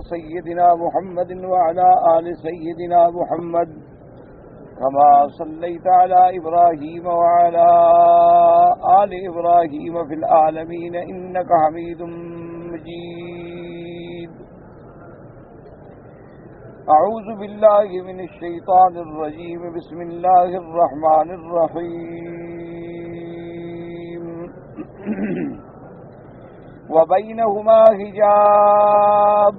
سيدنا محمد وعلى آل سيدنا محمد كما صليت على إبراهيم وعلى آل إبراهيم في العالمين إنك حميد مجيد. أعوذ بالله من الشيطان الرجيم. بسم الله الرحمن الرحيم. وبينهما حجاب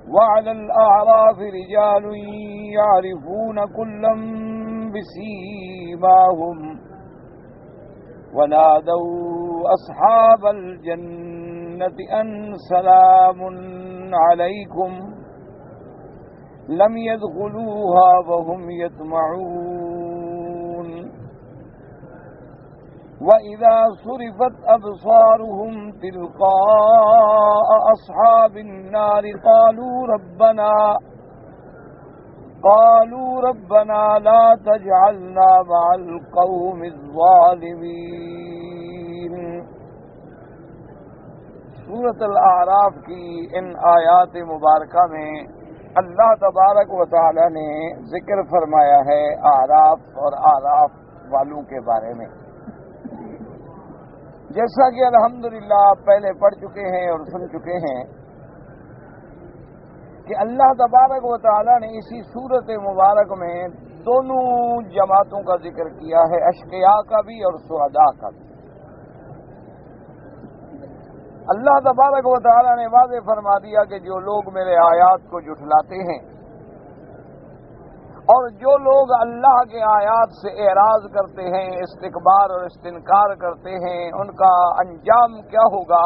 وعلى الأعراف رجال يعرفون كلا بسيماهم ونادوا أصحاب الجنة أن سلام عليكم لم يدخلوها وهم يطمعون. وَإِذَا صُرِفَتْ أَبْصَارُهُمْ تِلْقَاءَ أَصْحَابِ النَّارِ قَالُوا رَبَّنَا لَا تَجْعَلْنَا مَعَ الْقَوْمِ الظَّالِمِينَ. سورۃ الاعراف کی ان آیات مبارکہ میں اللہ تبارک و تعالی نے ذکر فرمایا ہے اعراف اور اعراف والوں کے بارے میں، جیسا کہ الحمدللہ آپ پہلے پڑھ چکے ہیں اور سن چکے ہیں کہ اللہ تبارک و تعالی نے اسی سورت مبارک میں دونوں جماعتوں کا ذکر کیا ہے، اشقیاء کا بھی اور سعداء کا بھی. اللہ تبارک و تعالی نے واضح فرما دیا کہ جو لوگ میرے آیات کو جھٹلاتے ہیں اور جو لوگ اللہ کے آیات سے اعراض کرتے ہیں، استکبار اور استنکار کرتے ہیں، ان کا انجام کیا ہوگا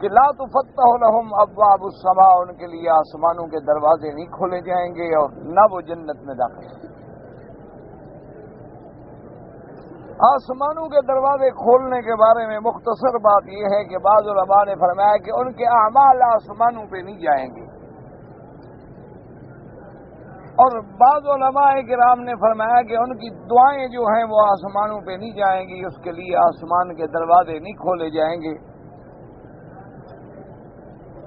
کہ لا تفتح لهم ابواب السماء، ان کے لیے آسمانوں کے دروازے نہیں کھولے جائیں گے اور نہ وہ جنت میں داخل ہوں گے. آسمانوں کے دروازے کھولنے کے بارے میں مختصر بات یہ ہے کہ بعض علماء نے فرمایا کہ ان کے اعمال آسمانوں پہ نہیں جائیں گے، اور بعض علماء کرام نے فرمایا کہ ان کی دعائیں جو ہیں وہ آسمانوں پہ نہیں جائیں گی، اس کے لیے آسمان کے دروازے نہیں کھولے جائیں گے.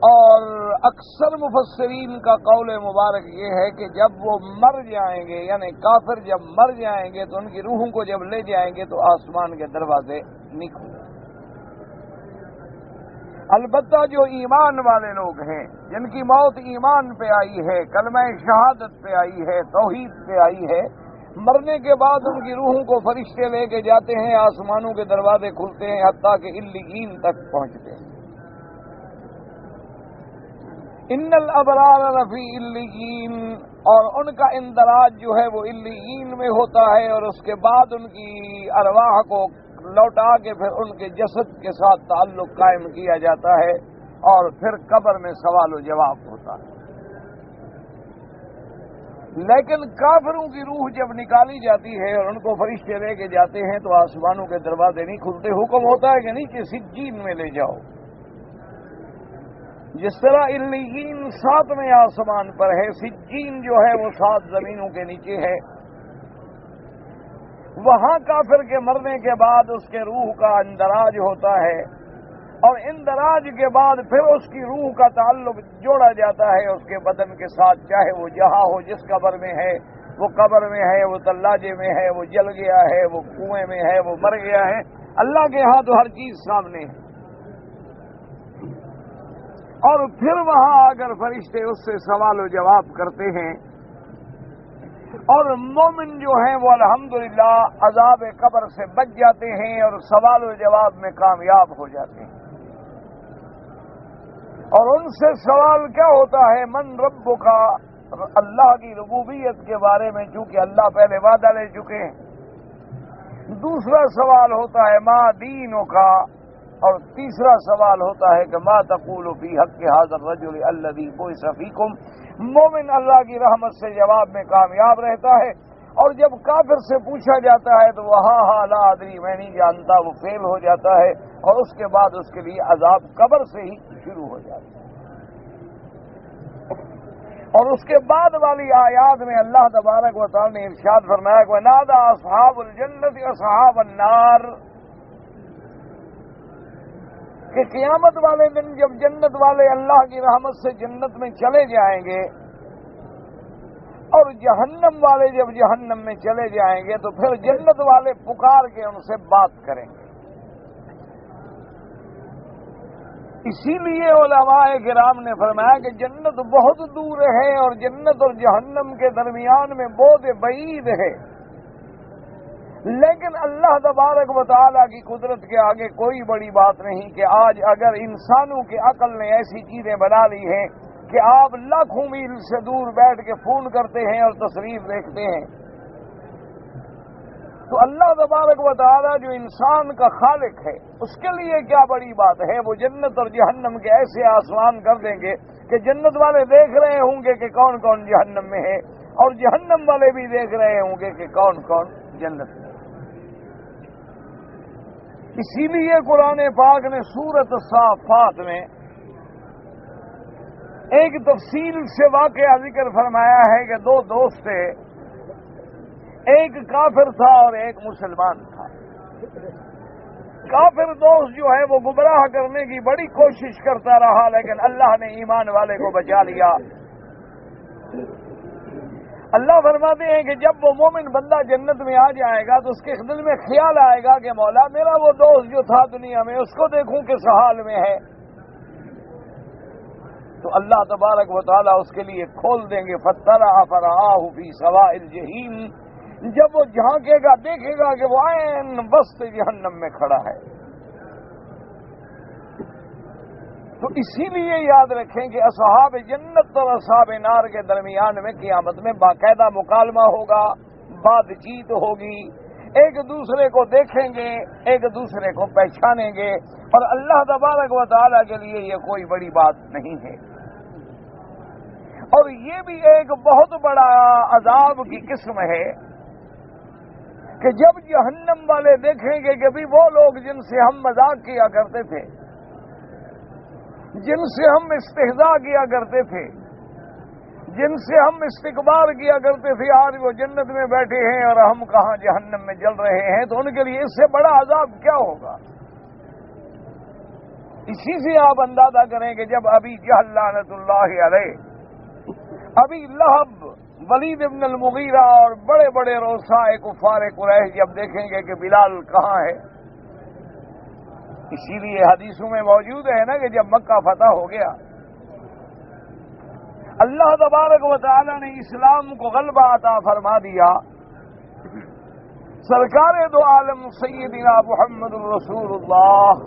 اور اکثر مفسرین کا قول مبارک یہ ہے کہ جب وہ مر جائیں گے، یعنی کافر جب مر جائیں گے تو ان کی روحوں کو جب لے جائیں گے تو آسمان کے دروازے نہیں کھولیں. البتہ جو ایمان والے لوگ ہیں، جن کی موت ایمان پہ آئی ہے، کلمہ شہادت پہ آئی ہے، توحید پہ آئی ہے، مرنے کے بعد ان کی روحوں کو فرشتے لے کے جاتے ہیں، آسمانوں کے دروازے کھلتے ہیں حتیٰ کہ علیین تک پہنچتے ہیں. ان الابرار لفی علیین، اور ان کا اندراج جو ہے وہ علیین میں ہوتا ہے، اور اس کے بعد ان کی ارواح کو لوٹا کے پھر ان کے جسد کے ساتھ تعلق قائم کیا جاتا ہے، اور پھر قبر میں سوال و جواب ہوتا ہے. لیکن کافروں کی روح جب نکالی جاتی ہے اور ان کو فرشتے لے کے جاتے ہیں تو آسمانوں کے دروازے نہیں کھلتے، حکم ہوتا ہے کہ نیچے سجین میں لے جاؤ. جس طرح علیین 7ویں آسمان پر ہے، سجین جو ہے وہ 7 زمینوں کے نیچے ہے. وہاں کافر کے مرنے کے بعد اس کے روح کا اندراج ہوتا ہے، اور اندراج کے بعد پھر اس کی روح کا تعلق جوڑا جاتا ہے اس کے بدن کے ساتھ، چاہے وہ جہاں ہو، جس قبر میں ہے وہ قبر میں ہے، وہ تلاجے میں ہے، وہ جل گیا ہے، وہ کنویں میں ہے، وہ مر گیا ہے. اللہ کے ہاں تو ہر چیز سامنے ہے. اور پھر وہاں اگر فرشتے اس سے سوال و جواب کرتے ہیں، اور مومن جو ہیں وہ الحمدللہ عذاب قبر سے بچ جاتے ہیں اور سوال و جواب میں کامیاب ہو جاتے ہیں. اور ان سے سوال کیا ہوتا ہے؟ من ربک، اللہ کی ربوبیت کے بارے میں، چونکہ اللہ پہلے وعدہ لے چکے ہیں. دوسرا سوال ہوتا ہے ما دینک، اور تیسرا سوال ہوتا ہے کہ ما تقول فی حق ھذا الرجل الذی بعث فیکم. مومن اللہ کی رحمت سے جواب میں کامیاب رہتا ہے، اور جب کافر سے پوچھا جاتا ہے تو وہ ہاں لا ادری، میں نہیں جانتا، وہ فیل ہو جاتا ہے، اور اس کے بعد اس کے لیے عذاب قبر سے ہی شروع ہو جاتا ہے. اور اس کے بعد والی آیات میں اللہ تبارک و تعالی نے ارشاد فرمایا کہ نادى اصحاب الجنت اصحاب النار، کہ قیامت والے دن جب جنت والے اللہ کی رحمت سے جنت میں چلے جائیں گے اور جہنم والے جب جہنم میں چلے جائیں گے تو پھر جنت والے پکار کے ان سے بات کریں گے۔ اسی لیے علماء کرام نے فرمایا کہ جنت بہت دور ہے اور جنت اور جہنم کے درمیان میں بہت بعید ہے، لیکن اللہ تبارک و تعالیٰ کی قدرت کے آگے کوئی بڑی بات نہیں کہ آج اگر انسانوں کی عقل نے ایسی چیزیں بنا لی ہیں کہ آپ لاکھوں میل سے دور بیٹھ کے فون کرتے ہیں اور تصویر دیکھتے ہیں، تو اللہ تبارک و تعالیٰ جو انسان کا خالق ہے اس کے لیے کیا بڑی بات ہے، وہ جنت اور جہنم کے ایسے آسمان کر دیں گے کہ جنت والے دیکھ رہے ہوں گے کہ کون کون جہنم میں ہے اور جہنم والے بھی دیکھ رہے ہوں گے کہ کون کون جنت میں۔ اسی لیے قرآن پاک نے سورۃ الصافات میں ایک تفصیل سے واقعہ ذکر فرمایا ہے کہ دو دوست تھے، ایک کافر تھا اور ایک مسلمان تھا۔ کافر دوست جو ہے وہ گمراہ کرنے کی بڑی کوشش کرتا رہا، لیکن اللہ نے ایمان والے کو بچا لیا۔ اللہ فرماتے ہیں کہ جب وہ مومن بندہ جنت میں آ جائے گا تو اس کے دل میں خیال آئے گا کہ مولا میرا وہ دوست جو تھا دنیا میں اس کو دیکھوں کس حال میں ہے، تو اللہ تبارک و تعالیٰ اس کے لیے کھول دیں گے فَاطَّلَعَ فَرَآهُ فِي سَوَاءِ الْجَحِيمِ، جب وہ جھانکے گا دیکھے گا کہ وہ عین وسط جہنم میں کھڑا ہے۔ تو اسی لیے یاد رکھیں کہ اصحاب جنت اور اصحاب نار کے درمیان میں قیامت میں باقاعدہ مکالمہ ہوگا، بات چیت ہوگی، ایک دوسرے کو دیکھیں گے، ایک دوسرے کو پہچانیں گے، اور اللہ تبارک و تعالیٰ کے لیے یہ کوئی بڑی بات نہیں ہے۔ اور یہ بھی ایک بہت بڑا عذاب کی قسم ہے کہ جب جہنم والے دیکھیں گے کہ بھی وہ لوگ جن سے ہم مذاق کیا کرتے تھے، جن سے ہم استہزاء کیا کرتے تھے، جن سے ہم استکبار کیا کرتے تھے، آج وہ جنت میں بیٹھے ہیں اور ہم کہاں جہنم میں جل رہے ہیں، تو ان کے لیے اس سے بڑا عذاب کیا ہوگا؟ اسی سے آپ اندازہ کریں کہ جب ابھی جہل لعنت اللہ علیہ، ابھی لہب، ولید ابن المغیرہ اور بڑے بڑے رؤساء کفار قریش جب دیکھیں گے کہ بلال کہاں ہے، اسی لیے حدیثوں میں موجود ہے نا کہ جب مکہ فتح ہو گیا اللہ تبارک و تعالی نے اسلام کو غلبہ عطا فرما دیا، سرکار دو عالم سیدنا محمد الرسول اللہ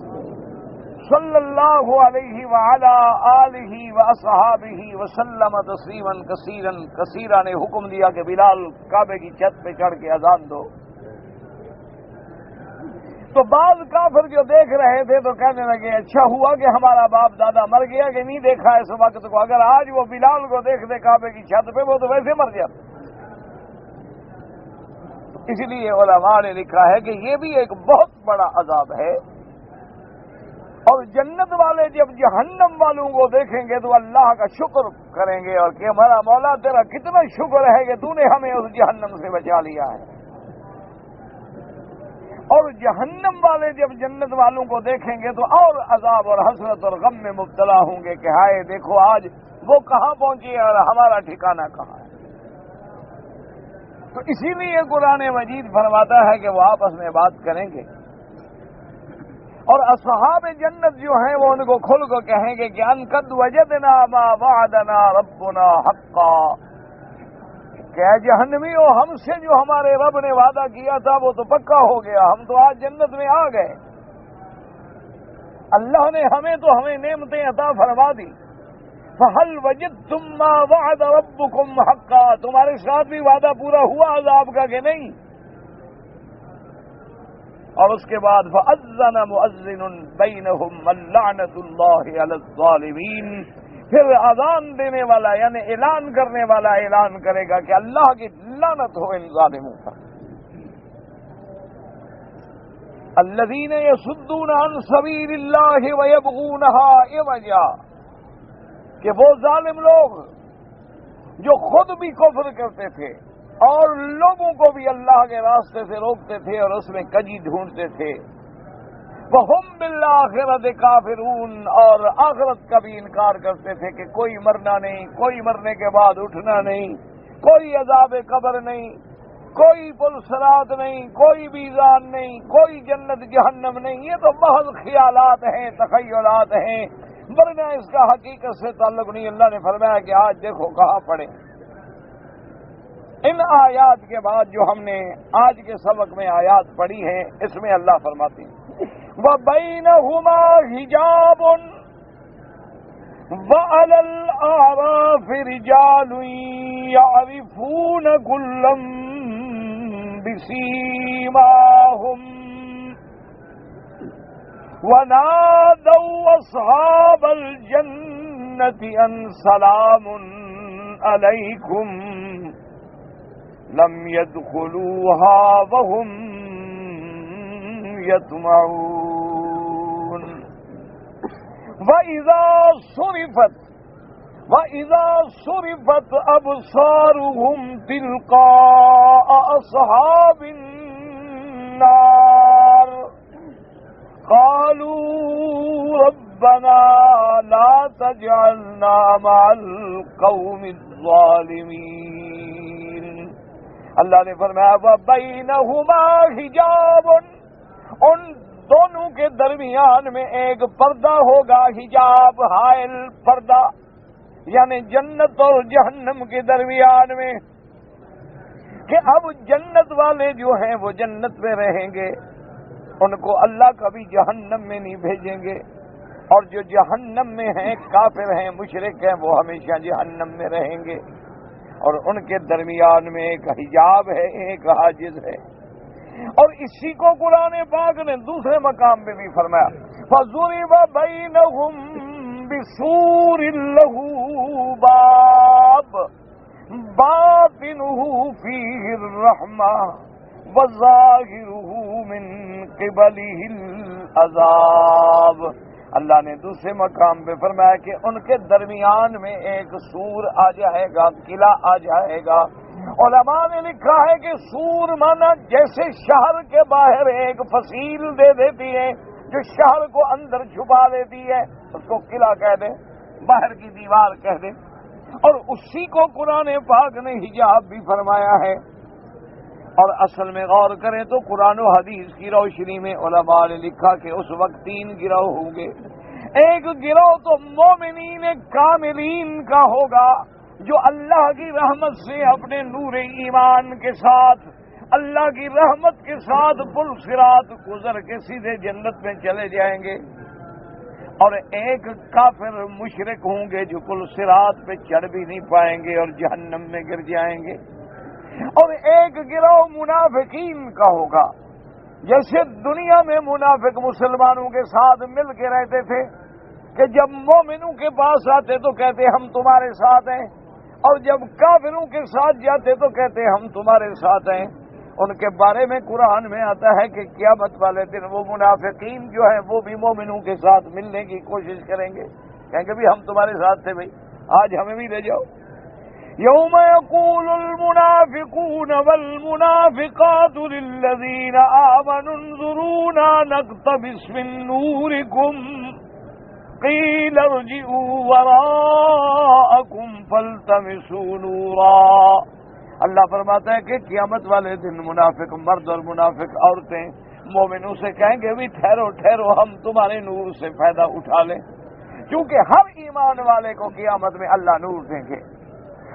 صلی اللہ علیہ وعلا آلہ واصحابہ وسلم تسلیما کثیرا کثیرا نے حکم دیا کہ بلال کعبے کی چھت پہ چڑھ کے اذان دو۔ تو بعض کافر جو دیکھ رہے تھے تو کہنے لگے اچھا ہوا کہ ہمارا باپ دادا مر گیا کہ نہیں دیکھا اس وقت کو، اگر آج وہ بلال کو دیکھ دے کعبے کی چھت پہ وہ تو ویسے مر جاتے۔ اس لیے علماء نے لکھا ہے کہ یہ بھی ایک بہت بڑا عذاب ہے، اور جنت والے جب جہنم والوں کو دیکھیں گے تو اللہ کا شکر کریں گے اور کہ ہمارا مولا تیرا کتنا شکر ہے کہ تو نے ہمیں اس جہنم سے بچا لیا ہے۔ اور جہنم والے جب جنت والوں کو دیکھیں گے تو اور عذاب اور حسرت اور غم میں مبتلا ہوں گے کہ ہائے دیکھو آج وہ کہاں پہنچے اور ہمارا ٹھکانہ کہاں ہے۔ تو اسی لیے قرآن مجید فرماتا ہے کہ وہ آپس میں بات کریں گے، اور اصحاب جنت جو ہیں وہ ان کو کھل کو کہیں گے کہ ان قد وجدنا ما وعدنا ربنا حقا، کہ اے جہنمیوں ہم سے جو ہمارے رب نے وعدہ کیا تھا وہ تو پکا ہو گیا، ہم تو آج جنت میں آ گئے، اللہ نے ہمیں نعمتیں عطا فرما دی۔ فہل وجدتم ما وعد ربکم حقا، تمہارے ساتھ بھی وعدہ پورا ہوا عذاب کا کہ نہیں؟ اور اس کے بعد فَأَذَّنَ مُؤَذِّنٌ بَيْنَهُمْ اللَّعْنَةُ اللَّهِ عَلَى الظَّالِمِينَ، پھر اذان دینے والا یعنی اعلان کرنے والا اعلان کرے گا کہ اللہ کی لعنت ہو ان ظالموں پر۔ الَّذِينَ يَصُدُّونَ عَن سَبِيلِ اللَّهِ وَيَبْغُونَهَا عِوَجًا، کہ وہ ظالم لوگ جو خود بھی کفر کرتے تھے اور لوگوں کو بھی اللہ کے راستے سے روکتے تھے اور اس میں کجی ڈھونڈتے تھے، وَهُمْ بِالْآخِرَةِ کافرون، اور آخرت کا بھی انکار کرتے تھے کہ کوئی مرنا نہیں، کوئی مرنے کے بعد اٹھنا نہیں، کوئی عذاب قبر نہیں، کوئی پل صراط نہیں، کوئی میزان نہیں، کوئی جنت جہنم نہیں، یہ تو محض خیالات ہیں، تخیلات ہیں، ورنہ اس کا حقیقت سے تعلق نہیں۔ اللہ نے فرمایا کہ آج دیکھو کہاں پڑے۔ ان آیات کے بعد جو ہم نے آج کے سبق میں آیات پڑھی ہیں، اس میں اللہ فرماتے ہیں وَبَيْنَهُمَا حِجَابٌ وَعَلَى الْأَعْرَافِ رِجَالٌ يَعْرِفُونَ كُلًّا بِسِيمَاهُمْ وَنَادَوْا أَصْحَابَ الْجَنَّةِ أَنْ سَلَامٌ عَلَيْكُمْ لَمْ يَدْخُلُوهَا وَهُمْ يَطْمَعُونَ وَإِذَا صُرِفَتْ أَبْصَارُهُمْ تِلْقَاءَ أَصْحَابِ النَّارِ قَالُوا رَبَّنَا لَا تَجْعَلْنَا مَعَ الْقَوْمِ الظَّالِمِينَ۔ اللہ نے فرمایا وَبَيْنَهُمَا حِجَابٌ، ان دونوں کے درمیان میں ایک پردہ ہوگا، حجاب، حائل، پردہ، یعنی جنت اور جہنم کے درمیان میں، کہ اب جنت والے جو ہیں وہ جنت میں رہیں گے، ان کو اللہ کبھی جہنم میں نہیں بھیجیں گے، اور جو جہنم میں ہیں، کافر ہیں، مشرک ہیں، وہ ہمیشہ جہنم میں رہیں گے، اور ان کے درمیان میں ایک حجاب ہے، ایک حاجز ہے۔ اور اسی کو قرآن پاک نے دوسرے مقام پہ بھی فرمایا فَضُرِبَ بَيْنَهُمْ بِسُورٍ لَهُ بَابٌ بَاطِنُهُ فِيهِ الرَّحْمَةُ وَظَاهِرُهُ مِنْ قِبَلِهِ الْعَذَابُ۔ اللہ نے دوسرے مقام پہ فرمایا کہ ان کے درمیان میں ایک سور آ جائے گا، قلعہ آ جائے گا۔ علماء نے لکھا ہے کہ سور مانا جیسے شہر کے باہر ایک فصیل دے دیتی ہے جو شہر کو اندر چھپا دیتی ہے، اس کو قلعہ کہہ دیں، باہر کی دیوار کہہ دیں، اور اسی کو قرآن پاک نے حجاب بھی فرمایا ہے۔ اور اصل میں غور کریں تو قرآن و حدیث کی روشنی میں علماء نے لکھا کہ اس وقت 3 گروہ ہوں گے۔ ایک گروہ تو مومنین کاملین کا ہوگا جو اللہ کی رحمت سے اپنے نور ایمان کے ساتھ، اللہ کی رحمت کے ساتھ پل صراط گزر کے سیدھے جنت میں چلے جائیں گے، اور ایک کافر مشرک ہوں گے جو پل صراط پہ چڑھ بھی نہیں پائیں گے اور جہنم میں گر جائیں گے۔ اور ایک گروہ منافقین کا ہوگا، جیسے دنیا میں منافق مسلمانوں کے ساتھ مل کے رہتے تھے کہ جب مومنوں کے پاس آتے تو کہتے ہم تمہارے ساتھ ہیں، اور جب کافروں کے ساتھ جاتے تو کہتے ہم تمہارے ساتھ ہیں۔ ان کے بارے میں قرآن میں آتا ہے کہ قیامت والے دن وہ منافقین جو ہیں وہ بھی مومنوں کے ساتھ ملنے کی کوشش کریں گے، کہیں گے بھی ہم تمہارے ساتھ تھے بھائی، آج ہمیں بھی لے جاؤ۔ یوم یقول المنافقون والمنافقات للذین آمنوا انظرونا نقتبس من نورکم قیل ارجعوا وراءکم فالتمسوا نورا۔ اللہ فرماتا ہے کہ قیامت والے دن منافق مرد اور منافق عورتیں مومنوں سے کہیں گے بھی ٹھہرو ٹھہرو، ہم تمہارے نور سے فائدہ اٹھا لیں، کیونکہ ہر ایمان والے کو قیامت میں اللہ نور دیں گے۔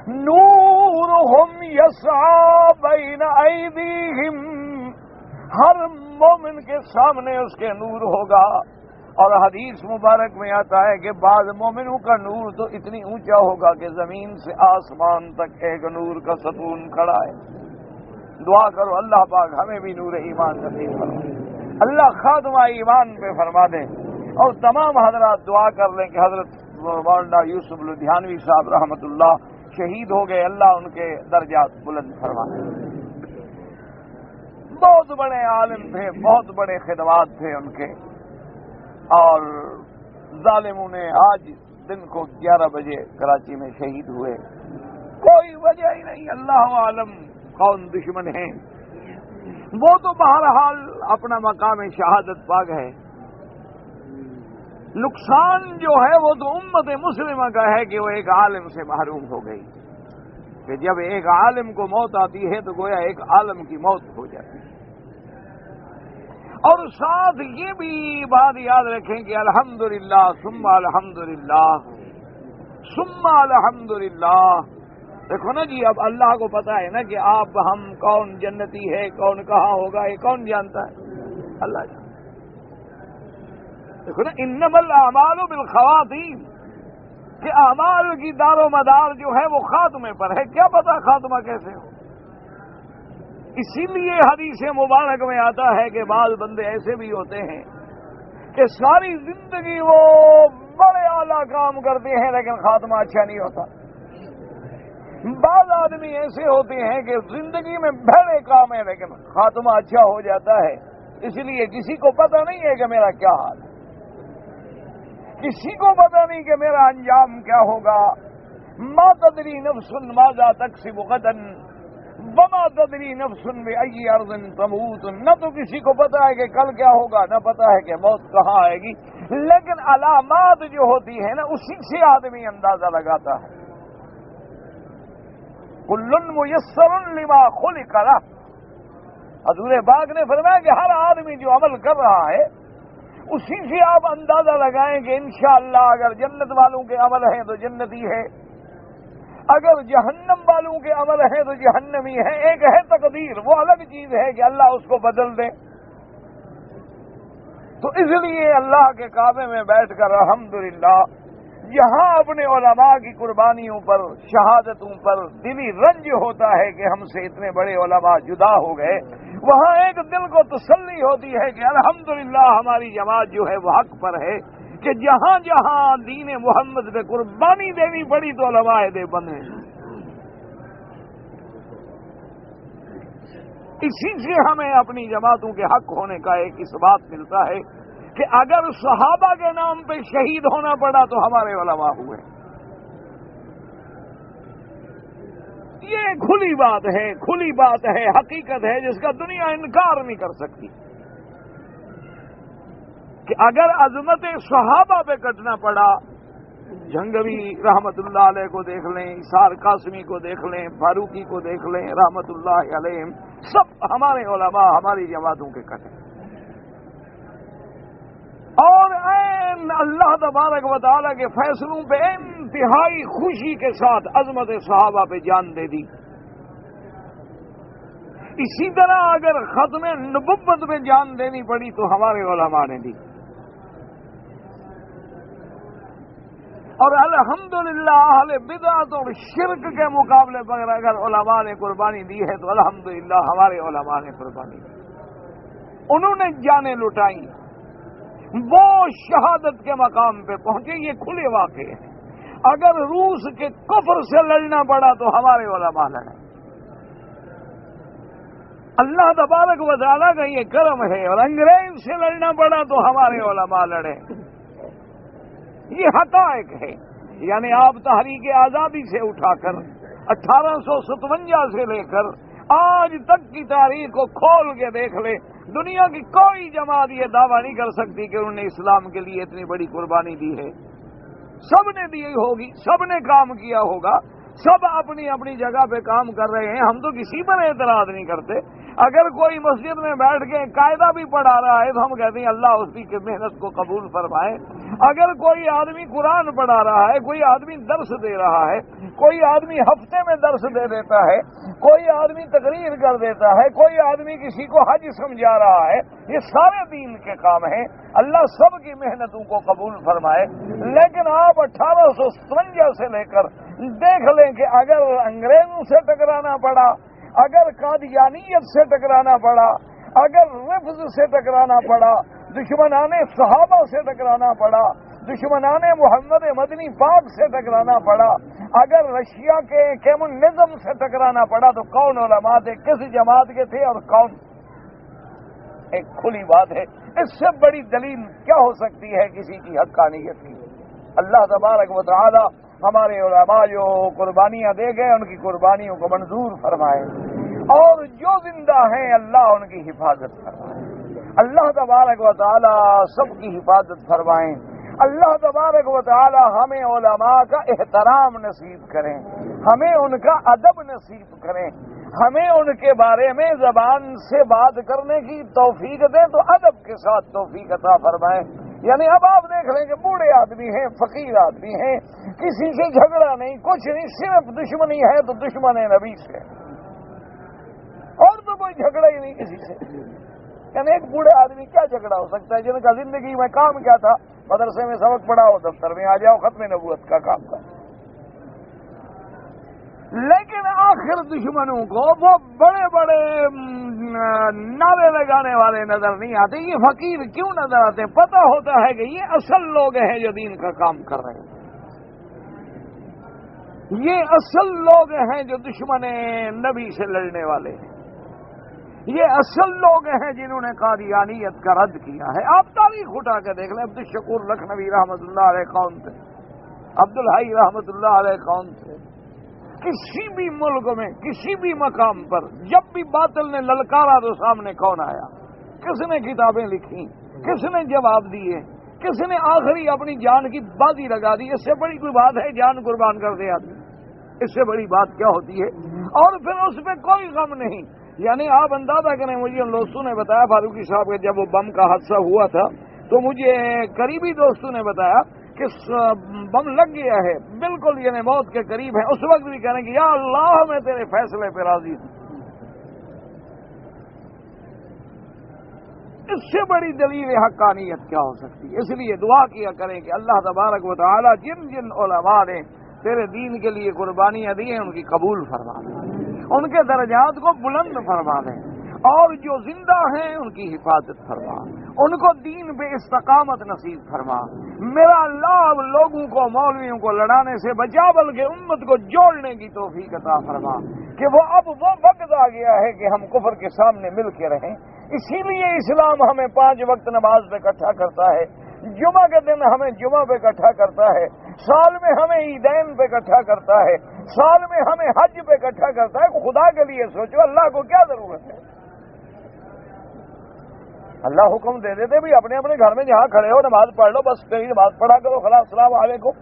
نورہم یسعی بین ایدیہم، ہر مومن کے سامنے اس کے نور ہوگا۔ اور حدیث مبارک میں آتا ہے کہ بعض مومنوں کا نور تو اتنی اونچا ہوگا کہ زمین سے آسمان تک ایک نور کا ستون کھڑا ہے۔ دعا کرو اللہ پاک ہمیں بھی نور ایمان نصیب فرمائے، اللہ خاتمہ ایمان پہ فرما دے۔ اور تمام حضرات دعا کر لیں کہ حضرت مولانا یوسف لدھیانوی صاحب رحمۃ اللہ شہید ہو گئے، اللہ ان کے درجات بلند فرمائے۔ بہت بڑے عالم تھے، بہت بڑے خدمات تھے ان کے، اور ظالموں نے آج دن کو 11 بجے کراچی میں شہید ہوئے، کوئی وجہ ہی نہیں، اللہ عالم کون دشمن ہیں۔ وہ تو بہرحال اپنا مقام شہادت پا گئے، نقصان جو ہے وہ تو امت مسلمہ کا ہے کہ وہ ایک عالم سے محروم ہو گئی، کہ جب ایک عالم کو موت آتی ہے تو گویا ایک عالم کی موت ہو جاتی ہے۔ اور ساتھ یہ بھی بات یاد رکھیں کہ الحمدللہ ثم الحمدللہ ثم الحمدللہ، دیکھو نا جی، اب اللہ کو پتا ہے نا کہ آپ ہم کون جنتی ہے، کون کہاں ہوگا، یہ کون جانتا ہے؟ اللہ جانتا۔ دیکھو نا، انما الاعمال بالخواتیم، کہ اعمال کی دار و مدار جو ہے وہ خاتمے پر ہے، کیا پتا خاتمہ کیسے ہو۔ اسی لیے حدیث مبارک میں آتا ہے کہ بعض بندے ایسے بھی ہوتے ہیں کہ ساری زندگی وہ بڑے اعلیٰ کام کرتے ہیں لیکن خاتمہ اچھا نہیں ہوتا۔ بعض آدمی ایسے ہوتے ہیں کہ زندگی میں بڑے کام ہے لیکن خاتمہ اچھا ہو جاتا ہے، اس لیے کسی کو پتہ نہیں ہے کہ میرا کیا حال ہے، کسی کو پتہ نہیں کہ میرا انجام کیا ہوگا۔ ما تدری نفس ماذا تکسب غدا وما تدری نفس بأی ارض تموت، نہ تو کسی کو پتا ہے کہ کل کیا ہوگا، نہ پتا ہے کہ موت کہاں آئے گی، لیکن علامات جو ہوتی ہیں نا اسی سے آدمی اندازہ لگاتا ہے۔ کل میسر لما خلق لہ، حضور پاک نے فرمایا کہ ہر آدمی جو عمل کر رہا ہے اسی سے آپ اندازہ لگائیں کہ انشاءاللہ اگر جنت والوں کے عمل ہیں تو جنتی ہے، اگر جہنم والوں کے عمل ہیں تو جہنمی ہے۔ ایک ہے تقدیر، وہ الگ چیز ہے کہ اللہ اس کو بدل دے۔ تو اس لیے اللہ کے کعبے میں بیٹھ کر الحمدللہ یہاں اپنے علماء کی قربانیوں پر، شہادتوں پر دلی رنج ہوتا ہے کہ ہم سے اتنے بڑے علماء جدا ہو گئے، وہاں ایک دل کو تسلی ہوتی ہے کہ الحمدللہ ہماری جماعت جو ہے وہ حق پر ہے، کہ جہاں جہاں دین محمد پہ قربانی دینی پڑی تو علماء دیوبند ہیں۔ اسی سے ہمیں اپنی جماعتوں کے حق ہونے کا ایک اس بات ملتا ہے کہ اگر صحابہ کے نام پہ شہید ہونا پڑا تو ہمارے علماء ہوئے۔ یہ کھلی بات ہے، کھلی بات ہے، حقیقت ہے جس کا دنیا انکار نہیں کر سکتی کہ اگر عظمت صحابہ پہ کٹنا پڑا، جھنگوی رحمت اللہ علیہ کو دیکھ لیں، اسار قاسمی کو دیکھ لیں، فاروقی کو دیکھ لیں رحمت اللہ علیہ، سب ہمارے علماء ہماری جماعتوں کے کٹے۔ اور این اللہ تبارک و تعالیٰ کے فیصلوں پہ انتہائی خوشی کے ساتھ عظمت صحابہ پہ جان دے دی۔ اسی طرح اگر ختم نبوت میں جان دینی پڑی تو ہمارے علماء نے دی۔ اور الحمدللہ اہل بدعت اور شرک کے مقابلے پر اگر علماء نے قربانی دی ہے تو الحمدللہ ہمارے علماء نے قربانی دی، انہوں نے جانیں لٹائیں، وہ شہادت کے مقام پہ پہنچے۔ یہ کھلے واقعے ہیں۔ اگر روس کے کفر سے لڑنا پڑا تو ہمارے علماء لڑیں۔ اللہ تبارک و تعالیٰ کا یہ کرم ہے، اور انگریز سے لڑنا پڑا تو ہمارے علماء لڑیں۔ یہ حقائق ہے، یعنی آپ تحریک آزادی سے اٹھا کر 1857 سے لے کر آج تک کی تاریخ کو کھول کے دیکھ لیں، دنیا کی کوئی جماعت یہ دعویٰ نہیں کر سکتی کہ انہوں نے اسلام کے لیے اتنی بڑی قربانی دی ہے۔ سب نے دی ہوگی، سب نے کام کیا ہوگا، سب اپنی اپنی جگہ پہ کام کر رہے ہیں، ہم تو کسی پر اعتراض نہیں کرتے۔ اگر کوئی مسجد میں بیٹھ کے قاعدہ بھی پڑھا رہا ہے تو ہم کہتے ہیں اللہ اس کی محنت کو قبول فرمائے۔ اگر کوئی آدمی قرآن پڑھا رہا ہے، کوئی آدمی درس دے رہا ہے، کوئی آدمی ہفتے میں درس دے دیتا ہے، کوئی آدمی تقریر کر دیتا ہے، کوئی آدمی کسی کو حج سمجھا رہا ہے، یہ سارے دین کے کام ہیں، اللہ سب کی محنتوں کو قبول فرمائے۔ لیکن آپ 1857 سے لے کر دیکھ لیں کہ اگر انگریزوں سے ٹکرانا پڑا، اگر قادیانیت سے ٹکرانا پڑا، اگر رفض سے ٹکرانا پڑا، دشمنان صحابہ سے ٹکرانا پڑا، دشمنان محمد مدنی پاک سے ٹکرانا پڑا، اگر رشیا کے کمیونزم سے ٹکرانا پڑا تو کون علماء تھے، کس جماعت کے تھے اور کون؟ ایک کھلی بات ہے۔ اس سے بڑی دلیل کیا ہو سکتی ہے کسی کی حقانیت کی؟ اللہ تبارک و تعالی ہمارے علماء جو قربانیاں دے گئے ان کی قربانیوں کو منظور فرمائے، اور جو زندہ ہیں اللہ ان کی حفاظت فرمائے۔ اللہ تبارک و تعالی سب کی حفاظت فرمائیں۔ اللہ تبارک و تعالی ہمیں علماء کا احترام نصیب کریں، ہمیں ان کا ادب نصیب کریں، ہمیں ان کے بارے میں زبان سے بات کرنے کی توفیق دیں تو ادب کے ساتھ توفیق عطا فرمائیں۔ یعنی اب آپ دیکھ لیں کہ بوڑھے آدمی ہیں، فقیر آدمی ہیں، کسی سے جھگڑا نہیں، کچھ نہیں، صرف دشمنی ہے تو دشمن نبی سے، اور تو کوئی جھگڑا ہی نہیں کسی سے۔ یعنی ایک بوڑھے آدمی کیا جھگڑا ہو سکتا ہے جن کا زندگی میں کام کیا تھا؟ مدرسے میں سبق پڑھاؤ، دفتر میں آ جاؤ، ختم نبوت کا کام کر۔ لیکن آخر دشمنوں کو وہ بڑے بڑے نعرے لگانے والے نظر نہیں آتے، یہ فقیر کیوں نظر آتے ہیں؟ پتہ ہوتا ہے کہ یہ اصل لوگ ہیں جو دین کا کام کر رہے ہیں، یہ اصل لوگ ہیں جو دشمن نبی سے لڑنے والے ہیں، یہ اصل لوگ ہیں جنہوں نے قادیانیت کا رد کیا ہے۔ آپ تاریخ اٹھا کے دیکھ لیں، عبدالشکور لکھنوی رحمۃ اللہ علیہ کون تھے؟ عبدالحی رحمۃ اللہ علیہ کون تھے؟ کسی بھی ملک میں کسی بھی مقام پر جب بھی باطل نے للکارا تو سامنے کون آیا؟ کس نے کتابیں لکھی؟ کس نے جواب دیے؟ کس نے آخری اپنی جان کی بازی لگا دی؟ اس سے بڑی کوئی بات ہے جان قربان کر دے آدمی؟ اس سے بڑی بات کیا ہوتی ہے؟ اور پھر اس پہ کوئی غم نہیں۔ یعنی آپ اندازہ کریں، مجھے ان دوستوں نے بتایا، فاروقی صاحب کے جب وہ بم کا حادثہ ہوا تھا تو مجھے قریبی دوستوں نے بتایا کہ بم لگ گیا ہے، بالکل یعنی موت کے قریب ہے، اس وقت بھی کہنے کہ یا اللہ میں تیرے فیصلے پہ راضی ہوں۔ اس سے بڑی دلیل حقانیت کیا ہو سکتی ہے؟ اس لیے دعا کیا کریں کہ اللہ تبارک و تعالی جن جن علماء نے تیرے دین کے لیے قربانیاں دی ہیں ان کی قبول فرما دیں، ان کے درجات کو بلند فرما دیں، اور جو زندہ ہیں ان کی حفاظت فرما، ان کو دین پہ استقامت نصیب فرما۔ میرا اللہ اب لوگوں کو، مولویوں کو لڑانے سے بچا، بلکہ امت کو جوڑنے کی توفیق عطا فرما کہ وہ اب وہ وقت آ گیا ہے کہ ہم کفر کے سامنے مل کے رہیں۔ اسی لیے اسلام ہمیں 5 وقت نماز پہ اکٹھا کرتا ہے، جمعہ کے دن ہمیں جمعہ پہ اکٹھا کرتا ہے، سال میں ہمیں عیدین پہ اکٹھا کرتا ہے، سال میں ہمیں حج پہ اکٹھا کرتا ہے۔ خدا کے لیے سوچو، اللہ کو کیا ضرورت ہے؟ اللہ حکم دے دیتے بھی اپنے اپنے گھر میں جہاں کھڑے ہو نماز پڑھ لو، بس تیری نماز پڑھا کرو، خلاص، السلام علیکم۔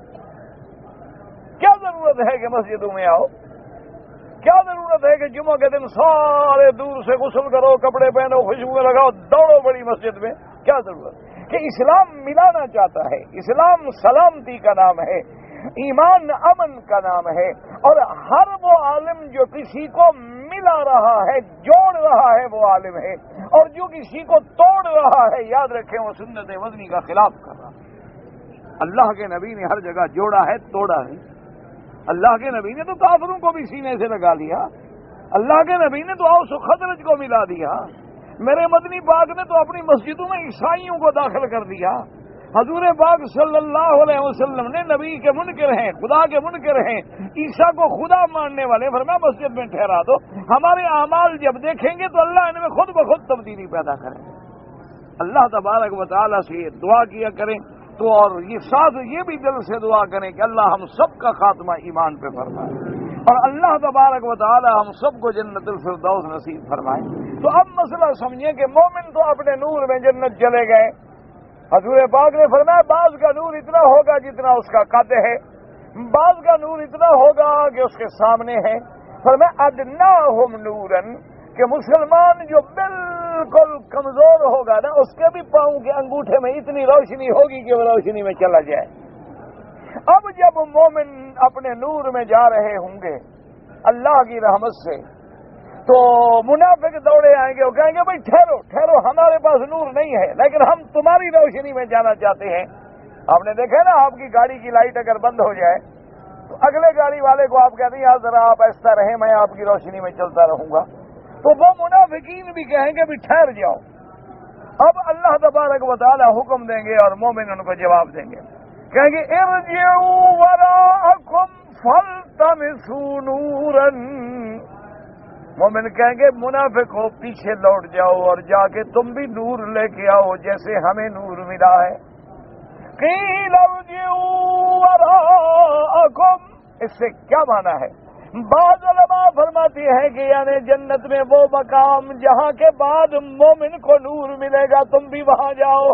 کیا ضرورت ہے کہ مسجدوں میں آؤ؟ کیا ضرورت ہے کہ جمعہ کے دن سارے دور سے غسل کرو، کپڑے پہنو، خوشبو لگاؤ، دوڑو بڑی مسجد میں؟ کیا ضرورت؟ کہ اسلام ملانا چاہتا ہے، اسلام سلامتی کا نام ہے، ایمان امن کا نام ہے، اور ہر وہ عالم جو کسی کو ملا رہا ہے، جوڑ رہا ہے، وہ عالم ہے، اور جو کسی کو توڑ رہا ہے، یاد رکھیں وہ سنت وطنی کا خلاف کر رہا ہے۔ اللہ کے نبی نے ہر جگہ جوڑا ہے، توڑا نہیں۔ اللہ کے نبی نے تو کافروں کو بھی سینے سے لگا لیا، اللہ کے نبی نے تو اوس و خزرج کو ملا دیا، میرے مدنی پاک نے تو اپنی مسجدوں میں عیسائیوں کو داخل کر دیا۔ حضور پاک صلی اللہ علیہ وسلم نے نبی کے منکر ہیں، خدا کے منکر ہیں، عیسیٰ کو خدا ماننے والے، فرمایا مسجد میں ٹھہرا دو، ہمارے اعمال جب دیکھیں گے تو اللہ ان میں خود بخود تبدیلی پیدا کریں۔ اللہ تبارک و تعالیٰ سے یہ دعا کیا کریں تو، اور یہ ساتھ یہ بھی دل سے دعا کریں کہ اللہ ہم سب کا خاتمہ ایمان پہ فرمائے، اور اللہ تبارک و تعالی ہم سب کو جنت الفردوس نصیب فرمائے۔ تو اب مسئلہ سمجھیں کہ مومن تو اپنے نور میں جنت چلے گئے، حضور پاک نے فرمایا بعض کا نور اتنا ہوگا جتنا اس کا قد ہے، بعض کا نور اتنا ہوگا کہ اس کے سامنے ہے۔ فرمایا ادناہم نورن، کہ مسلمان جو بالکل کمزور ہوگا نا، اس کے بھی پاؤں کے انگوٹھے میں اتنی روشنی ہوگی کہ وہ روشنی میں چلا جائے۔ اب جب مومن اپنے نور میں جا رہے ہوں گے اللہ کی رحمت سے، تو منافق دوڑے آئیں گے، وہ کہیں گے بھائی ٹھہرو ٹھہرو، ہمارے پاس نور نہیں ہے لیکن ہم تمہاری روشنی میں جانا چاہتے ہیں۔ آپ نے دیکھا نا، آپ کی گاڑی کی لائٹ اگر بند ہو جائے تو اگلے گاڑی والے کو آپ کہتے ہیں یار ذرا آپ ایسا رہیں، میں آپ کی روشنی میں چلتا رہوں گا، تو وہ منافقین بھی کہیں گے بھی ٹھہر جاؤ۔ اب اللہ تبارک و تعالی حکم دیں گے اور مومن ان کو جواب دیں گے، کہیں گے ارجعوا وراءکم فالتمسوا نورا۔ مومن کہیں گے منافقوں پیچھے لوٹ جاؤ اور جا کے تم بھی نور لے کے آؤ جیسے ہمیں نور ملا ہے۔ قیل ارجعوا وراءکم، اس سے کیا معنی ہے؟ بعض علماء فرماتے ہیں کہ یعنی جنت میں وہ مقام جہاں کے بعد مومن کو نور ملے گا، تم بھی وہاں جاؤ۔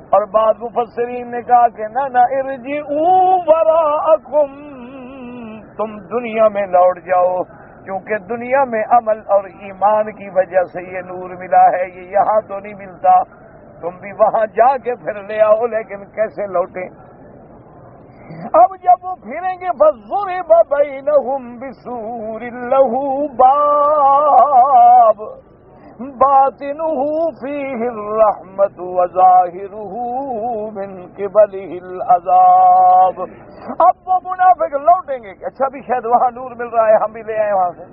اور بعض مفسرین نے کہا کہ نہ ارجعوا وراءکم، تم دنیا میں لوٹ جاؤ، کیونکہ دنیا میں عمل اور ایمان کی وجہ سے یہ نور ملا ہے، یہ یہاں تو نہیں ملتا، تم بھی وہاں جا کے پھر لے آؤ، لیکن کیسے لوٹیں؟ اب جب وہ پھریں گے فَضُرِبَ بَيْنَهُمْ بِسُورٍ لَهُ بَابٌ باطنه فيه الرحمة وظاهره من قبله العذاب۔ اب وہ منافق لوٹیں گے کہ اچھا بھی شاید وہاں نور مل رہا ہے، ہم بھی لے آئے وہاں سے،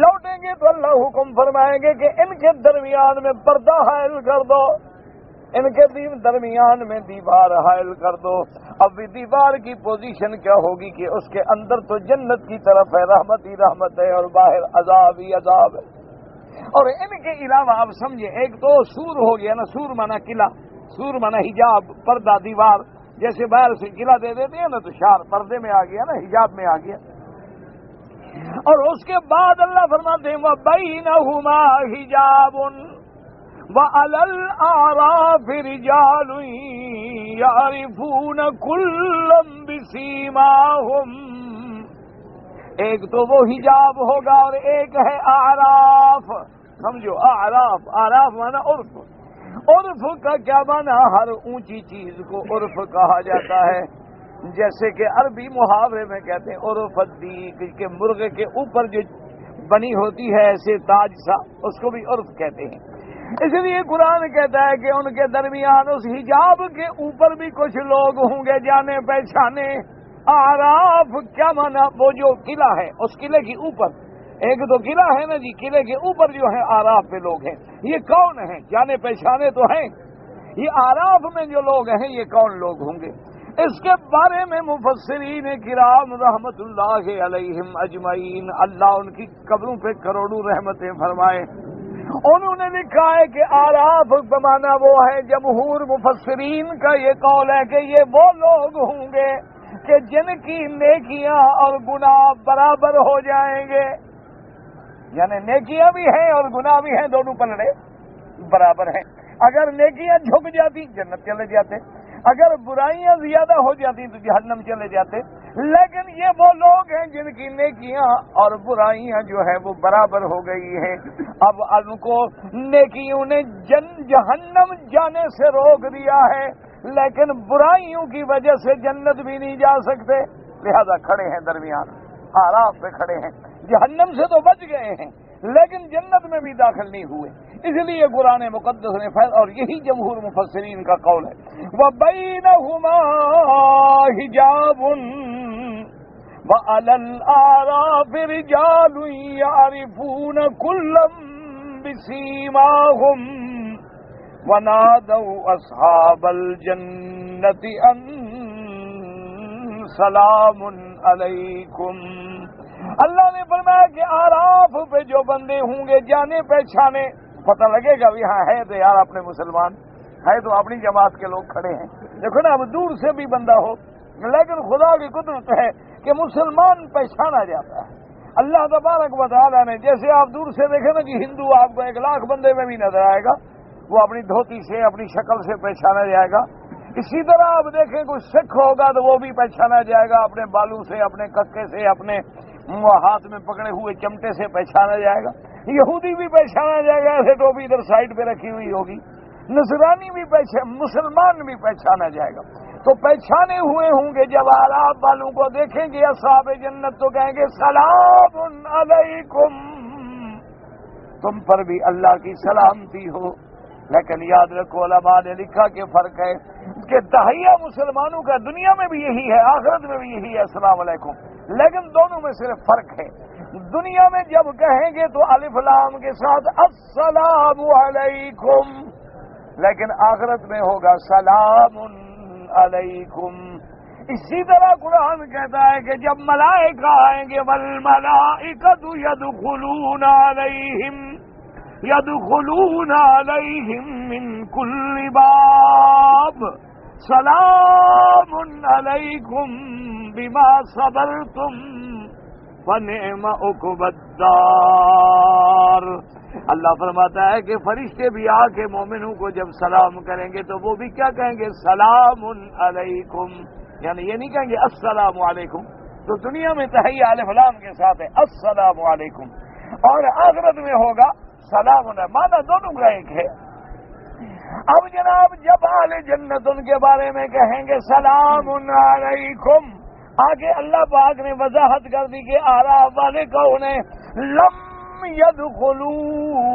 لوٹیں گے تو اللہ حکم فرمائیں گے کہ ان کے درمیان میں پردہ حائل کر دو، ان کے درمیان میں دیوار حائل کر دو۔ اب بھی دیوار کی پوزیشن کیا ہوگی کہ اس کے اندر تو جنت کی طرف ہے، رحمت ہی رحمت ہے، اور باہر عذاب ہی عذاب ہے۔ اور ان کے علاوہ آپ سمجھے، ایک تو سور ہو گیا نا، سور مانا قلعہ، سور مانا حجاب، پردہ، دیوار، جیسے باہر سے قلعہ دے دیتے ہیں نا تو شار پردے میں آ گیا نا، حجاب میں آ گیا۔ اور اس کے بعد اللہ فرماتے ہیں وَبَيْنَهُمَا حِجَابٌ وَعَلَى الْأَعْرَافِ رِجَالٌ يَعْرِفُونَ كُلًّا بِسِيمَاهُمْ۔ ایک تو وہ حجاب ہوگا اور ایک ہے اعراف، سمجھو اعراف، اعراف مانا عرف، عرف کا کیا مانا؟ ہر اونچی چیز کو عرف کہا جاتا ہے، جیسے کہ عربی محاورے میں کہتے ہیں عرف الدیک، کہ مرغے کے اوپر جو بنی ہوتی ہے ایسے تاج سا، اس کو بھی عرف کہتے ہیں۔ اس لیے قرآن کہتا ہے کہ ان کے درمیان اس حجاب کے اوپر بھی کچھ لوگ ہوں گے جانے پہچانے۔ اعراف کیا مانا؟ وہ جو قلعہ ہے، اس قلعے کے اوپر، ایک تو قلعہ ہے نا جی، قلعے کے اوپر جو ہے اعراف پہ لوگ ہیں، یہ کون ہیں؟ جانے پہچانے تو ہیں، یہ اعراف میں جو لوگ ہیں یہ کون لوگ ہوں گے؟ اس کے بارے میں مفسرین کرام رحمت اللہ علیہم اجمعین، اللہ ان کی قبروں پہ کروڑوں رحمتیں فرمائے، انہوں نے لکھا ہے کہ اعراف بمانا وہ ہے، جمہور مفسرین کا یہ قول ہے کہ یہ وہ لوگ ہوں گے کہ جن کی نیکیاں اور گناہ برابر ہو جائیں گے، یعنی نیکیاں بھی ہیں اور گناہ بھی ہیں، دونوں پلڑے برابر ہیں۔ اگر نیکیاں جھک جاتی جنت چلے جاتے، اگر برائیاں زیادہ ہو جاتی تو جہنم چلے جاتے، لیکن یہ وہ لوگ ہیں جن کی نیکیاں اور برائیاں جو ہے وہ برابر ہو گئی ہیں۔ اب ان کو نیکیوں نے جہنم جانے سے روک دیا ہے، لیکن برائیوں کی وجہ سے جنت بھی نہیں جا سکتے، لہذا کھڑے ہیں درمیان، اعراف پہ کھڑے ہیں، جہنم سے تو بچ گئے ہیں لیکن جنت میں بھی داخل نہیں ہوئے۔ اس لیے قرآن مقدس نے اور یہی جمہور مفسرین کا قول ہے وَبَيْنَهُمَا حِجَابٌ وَعَلَى الْأَعْرَافِ رِجَالٌ يَعْرِفُونَ كُلًّا بِسِيمَاهُمْ وَنَادَوْا أَصْحَابَ الْجَنَّةِ أَنْ سَلَامٌ عَلَيْكُمْ۔ اللہ نے فرمایا کہ اعراف پہ جو بندے ہوں گے جانے پہچانے، پتہ لگے گا یہاں ہے تو یار اپنے مسلمان ہے، تو اپنی جماعت کے لوگ کھڑے ہیں۔ دیکھو نا، اب دور سے بھی بندہ ہو لیکن خدا کی قدرت ہے کہ مسلمان پہچانا جاتا ہے۔ اللہ تبارک و تعالیٰ نے، جیسے آپ دور سے دیکھیں نا کہ ہندو آپ کو 1,00,000 بندے میں بھی نظر آئے گا، وہ اپنی دھوتی سے اپنی شکل سے پہچانا جائے گا۔ اسی طرح آپ دیکھیں کوئی سکھ ہوگا تو وہ بھی پہچانا جائے گا، اپنے بالوں سے، اپنے ککے سے، اپنے ہاتھ میں پکڑے ہوئے چمٹے سے پہچانا جائے گا۔ یہودی بھی پہچانا جائے گا، ایسے ٹوپی ادھر سائڈ پہ رکھی ہوئی ہوگی۔ نصرانی بھی مسلمان بھی پہچانا جائے گا۔ تو پہچانے ہوئے ہوں گے، جب اعراف والوں کو دیکھیں گے اصحاب جنت تو کہیں گے سلام علیکم، تم پر بھی اللہ کی سلامتی ہو۔ لیکن یاد رکھو، علماء نے لکھا کہ فرق ہے کہ تحیہ مسلمانوں کا دنیا میں بھی یہی ہے، آخرت میں بھی یہی ہے، السلام علیکم، لیکن دونوں میں صرف فرق ہے۔ دنیا میں جب کہیں گے تو الف لام کے ساتھ السلام علیکم، لیکن آخرت میں ہوگا سلام علیکم۔ اسی طرح قرآن کہتا ہے کہ جب ملائکہ آئیں گے والملائکۃ يدخلون عليهم من كل باب سلام عليكم بما صبرتم فنعم عقبى الدار۔ اللہ فرماتا ہے کہ فرشتے بھی آ کے مومنوں کو جب سلام کریں گے تو وہ بھی کیا کہیں گے؟ سلام علیکم، یعنی یہ نہیں کہیں گے السلام علیکم، تو دنیا میں تحیہ الف لام کے ساتھ ہے السلام علیکم، اور آخرت میں ہوگا سلام علیکم، مانا دونوں کا ایک ہے۔ اب جناب جب اہل جنت ان کے بارے میں کہیں گے سلام علیکم، آگے اللہ پاک نے وضاحت کر دی کہ اعراف والے کون ہیں؟ لم يدخلوها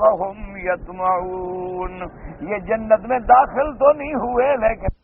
وهم يطمعون، یہ جنت میں داخل تو نہیں ہوئے لیکن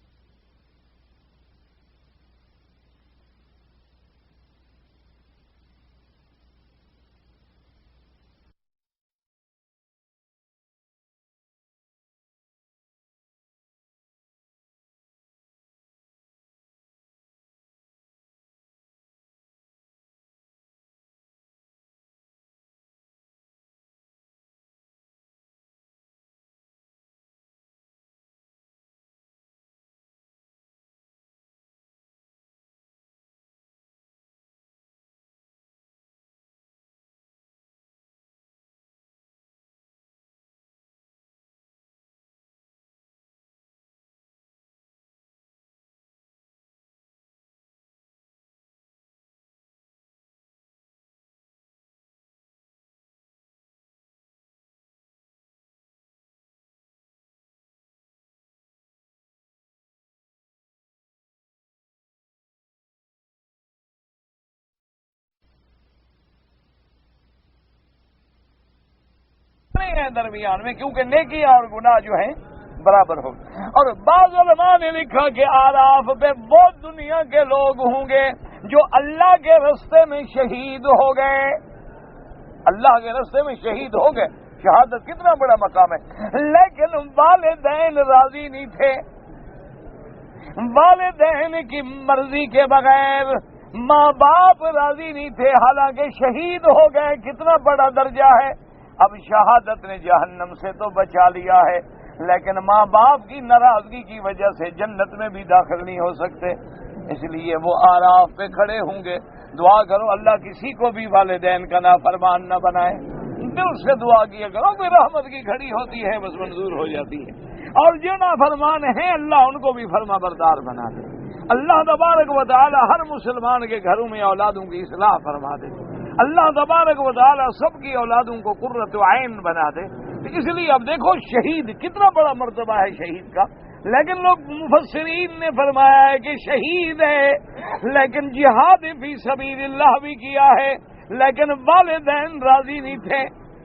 ہیں درمیان میں، کیونکہ نیکی اور گناہ جو ہیں برابر ہو۔ اور بعض علماء نے لکھا کہ اعراف پہ وہ دنیا کے لوگ ہوں گے جو اللہ کے راستے میں شہید ہو گئے، اللہ کے راستے میں شہید ہو گئے، شہادت کتنا بڑا مقام ہے، لیکن والدین راضی نہیں تھے، والدین کی مرضی کے بغیر ماں باپ راضی نہیں تھے، حالانکہ شہید ہو گئے، کتنا بڑا درجہ ہے۔ اب شہادت نے جہنم سے تو بچا لیا ہے، لیکن ماں باپ کی ناراضگی کی وجہ سے جنت میں بھی داخل نہیں ہو سکتے، اس لیے وہ اعراف پہ کھڑے ہوں گے۔ دعا کرو اللہ کسی کو بھی والدین کا نافرمان نہ بنائے، دل سے دعا کیا کرو، کوئی رحمت کی گھڑی ہوتی ہے بس منظور ہو جاتی ہے، اور جو نافرمان ہیں اللہ ان کو بھی فرما بردار بنا دے۔ اللہ تبارک و تعالی ہر مسلمان کے گھروں میں اولادوں کی اصلاح فرما دے، اللہ تبارک و تعالی سب کی اولادوں کو قرۃ عین بنا دے۔ اس لیے اب دیکھو شہید کتنا بڑا مرتبہ ہے شہید کا، لیکن لوگ مفسرین نے فرمایا ہے کہ شہید ہے لیکن جہاد فی سبیل اللہ بھی کیا ہے، لیکن والدین راضی نہیں تھے،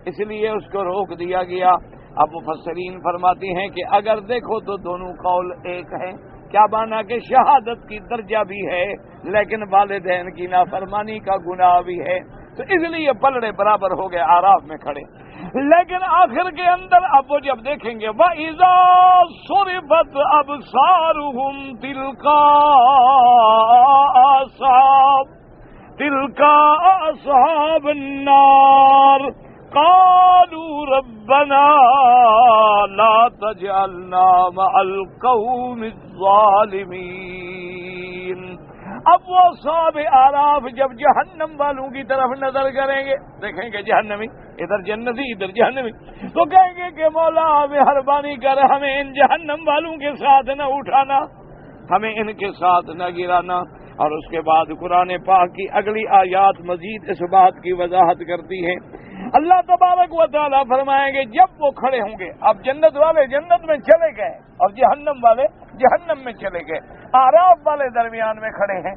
اس لیے اس کو روک دیا گیا۔ اب مفسرین فرماتی ہیں کہ اگر دیکھو تو دونوں قول ایک ہیں، کیا مانا کہ شہادت کی درجہ بھی ہے لیکن والدین کی نافرمانی کا گناہ بھی ہے، تو اس لیے پلڑے برابر ہو گئے، اعراف میں کھڑے۔ لیکن آخر کے اندر اب وہ جب دیکھیں گے وَإِذَا صُرِفَتْ أَبْصَارُهُمْ تِلْقَاءَ أَصْحَابِ النَّارِ قَالُوا رَبَّنَا لَا تَجْعَلْنَا مَعَ الْقَوْمِ الظَّالِمِينَ۔ اب وہ اصحاب اعراف جب جہنم والوں کی طرف نظر کریں گے، دیکھیں گے جہنمی، ادھر جنتی ادھر جہنمی، تو کہیں گے کہ مولا مہربانی کر ہمیں ان جہنم والوں کے ساتھ نہ اٹھانا، ہمیں ان کے ساتھ نہ گرانا۔ اور اس کے بعد قرآن پاک کی اگلی آیات مزید اس بات کی وضاحت کرتی ہے۔ اللہ تبارک و تعالیٰ فرمائیں گے جب وہ کھڑے ہوں گے، اب جنت والے جنت میں چلے گئے اور جہنم والے جہنم میں چلے گئے، اعراف والے درمیان میں کھڑے ہیں،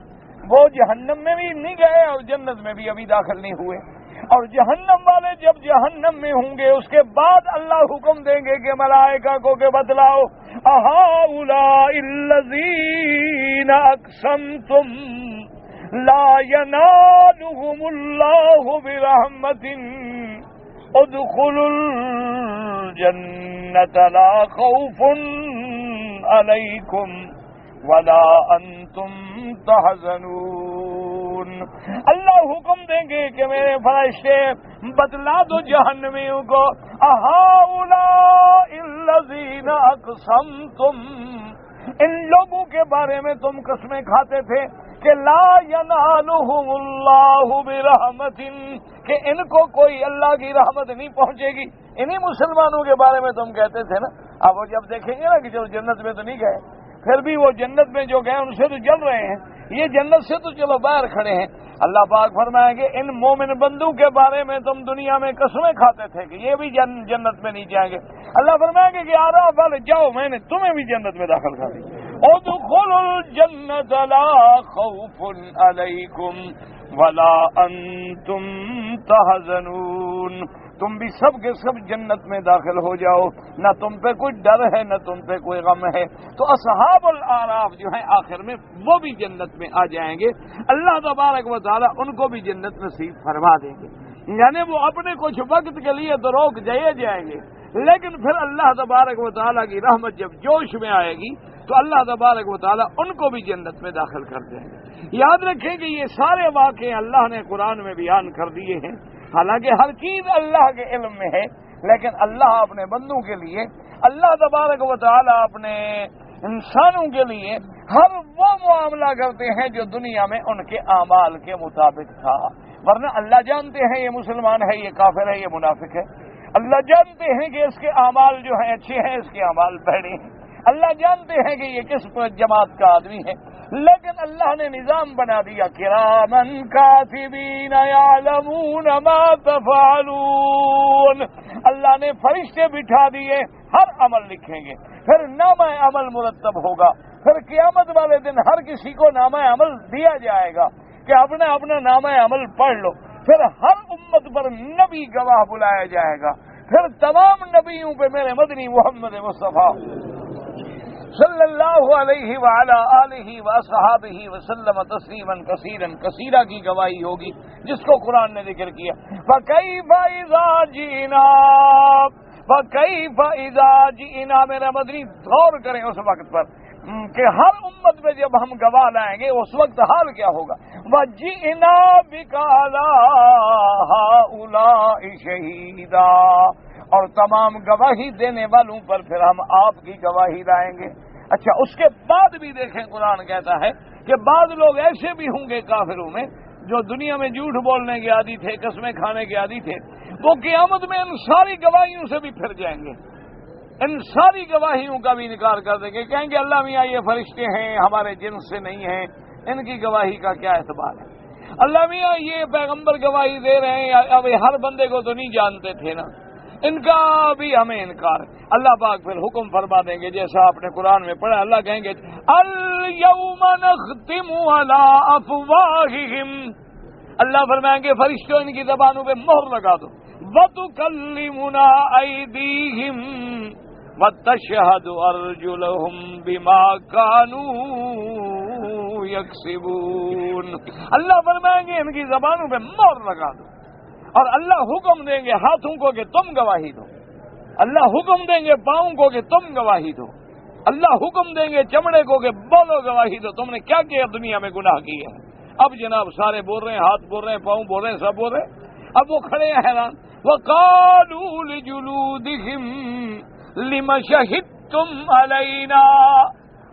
وہ جہنم میں بھی نہیں گئے اور جنت میں بھی ابھی داخل نہیں ہوئے، اور جہنم والے جب جہنم میں ہوں گے اس کے بعد اللہ حکم دیں گے کہ ملائکہ کو کہ بتلاؤ اہؤلاء الذین اقسمتم لا ینالهم اللہ برحمت ادخلوا الجنة لا خوف علیکم ولا انتم تحزنون۔ اللہ حکم دیں گے کہ میرے فرشتے بتلا دو جہنمیوں کو اہؤلاء الذین اقسمتم، ان لوگوں کے بارے میں تم قسمیں کھاتے تھے کہ لا ینالہم اللہ برحمت، کہ ان کو کوئی اللہ کی رحمت نہیں پہنچے گی۔ انہی مسلمانوں کے بارے میں تم کہتے تھے نا، اب وہ جب دیکھیں گے نا کہ چلو جنت میں تو نہیں گئے، پھر بھی وہ جنت میں جو گئے ان سے تو جل رہے ہیں، یہ جنت سے تو چلو باہر کھڑے ہیں۔ اللہ پاک فرمائیں گے ان مومن بندوں کے بارے میں تم دنیا میں قسمیں کھاتے تھے کہ یہ بھی جنت میں نہیں جائیں گے، اللہ فرمائیں گے کہ آراف والے جاؤ، میں نے تمہیں بھی جنت میں داخل کر دی۔ ادخلوا الجنت لا خوف علیکم ولا انتم تحزنون، تم بھی سب کے سب جنت میں داخل ہو جاؤ، نہ تم پہ کوئی ڈر ہے نہ تم پہ کوئی غم ہے۔ تو اصحاب الاعراف جو ہیں آخر میں وہ بھی جنت میں آ جائیں گے، اللہ تبارک و تعالیٰ ان کو بھی جنت نصیب فرما دیں گے۔ یعنی وہ اپنے کچھ وقت کے لیے تو روک جائیں گے، لیکن پھر اللہ تبارک و تعالیٰ کی رحمت جب جوش میں آئے گی تو اللہ تبارک و تعالیٰ ان کو بھی جنت میں داخل کر دیں گے۔ یاد رکھیں کہ یہ سارے واقعے اللہ نے قرآن میں بیان کر دیے ہیں، حالانکہ ہر چیز اللہ کے علم میں ہے، لیکن اللہ اپنے بندوں کے لیے، اللہ تبارک و تعالیٰ اپنے انسانوں کے لیے ہر وہ معاملہ کرتے ہیں جو دنیا میں ان کے اعمال کے مطابق تھا، ورنہ اللہ جانتے ہیں یہ مسلمان ہے، یہ کافر ہے، یہ منافق ہے، اللہ جانتے ہیں کہ اس کے اعمال جو ہیں اچھے ہیں، اس کے اعمال بھڑے ہیں، اللہ جانتے ہیں کہ یہ کس جماعت کا آدمی ہے، لیکن اللہ نے نظام بنا دیا کرامن کاتبین یعلمون ما تفعلون، اللہ نے فرشتے بٹھا دیے، ہر عمل لکھیں گے، پھر نامہ عمل مرتب ہوگا، پھر قیامت والے دن ہر کسی کو نامہ عمل دیا جائے گا کہ اپنا اپنا نامہ عمل پڑھ لو، پھر ہر امت پر نبی گواہ بلایا جائے گا، پھر تمام نبیوں پہ میرے مدنی محمد مصطفیٰ صلی اللہ علیہ وعلی آلہ وصحابہ وسلم تسلیما کثیرا کثیرا کی گواہی ہوگی، جس کو قرآن نے ذکر کیا۔ فکیف اذا جئنا، فکیف اذا جئنا، میرا مدنی غور کریں اس وقت پر کہ ہر امت میں جب ہم گواہ لائیں گے اس وقت حال کیا ہوگا۔ وجئنا بک علی ہؤلاء شہیدا، اور تمام گواہی دینے والوں پر پھر ہم آپ کی گواہی لائیں گے۔ اچھا، اس کے بعد بھی دیکھیں قرآن کہتا ہے کہ بعض لوگ ایسے بھی ہوں گے کافروں میں جو دنیا میں جھوٹ بولنے کے عادی تھے، قسمیں کھانے کے عادی تھے، وہ قیامت میں ان ساری گواہیوں سے بھی پھر جائیں گے، ان ساری گواہیوں کا بھی انکار کر دیں گے، کہیں گے اللہ میاں یہ فرشتے ہیں، ہمارے جنس سے نہیں ہیں، ان کی گواہی کا کیا اعتبار ہے؟ اللہ میاں یہ پیغمبر گواہی دے رہے ہیں، اب ہر بندے کو تو نہیں جانتے تھے نا، ان کا بھی ہمیں انکار۔ اللہ پاک پھر حکم فرما دیں گے جیسا آپ نے قرآن میں پڑھا، اللہ کہیں گے الیوم نختم علی افواہہم، اللہ فرمائیں گے فرشتوں ان کی زبانوں پہ مہر لگا دو، وتکلمنا ایدیہم وتشہد ارجلہم بما کانوا یکسبون، اللہ فرمائیں گے ان کی زبانوں پہ مہر لگا دو، اور اللہ حکم دیں گے ہاتھوں کو کہ تم گواہی دو، اللہ حکم دیں گے پاؤں کو کہ تم گواہی دو، اللہ حکم دیں گے چمڑے کو کہ بولو گواہی دو، تم نے کیا کیا دنیا میں گناہ کیا ہے۔ اب جناب سارے بول رہے ہیں، ہاتھ بول رہے ہیں، پاؤں بول رہے ہیں، سب بول رہے ہیں، اب وہ کھڑے ہیں حیران۔ وَقَالُوا لِجُلُودِهِمْ لِمَ شَهِدتُّمْ عَلَيْنَا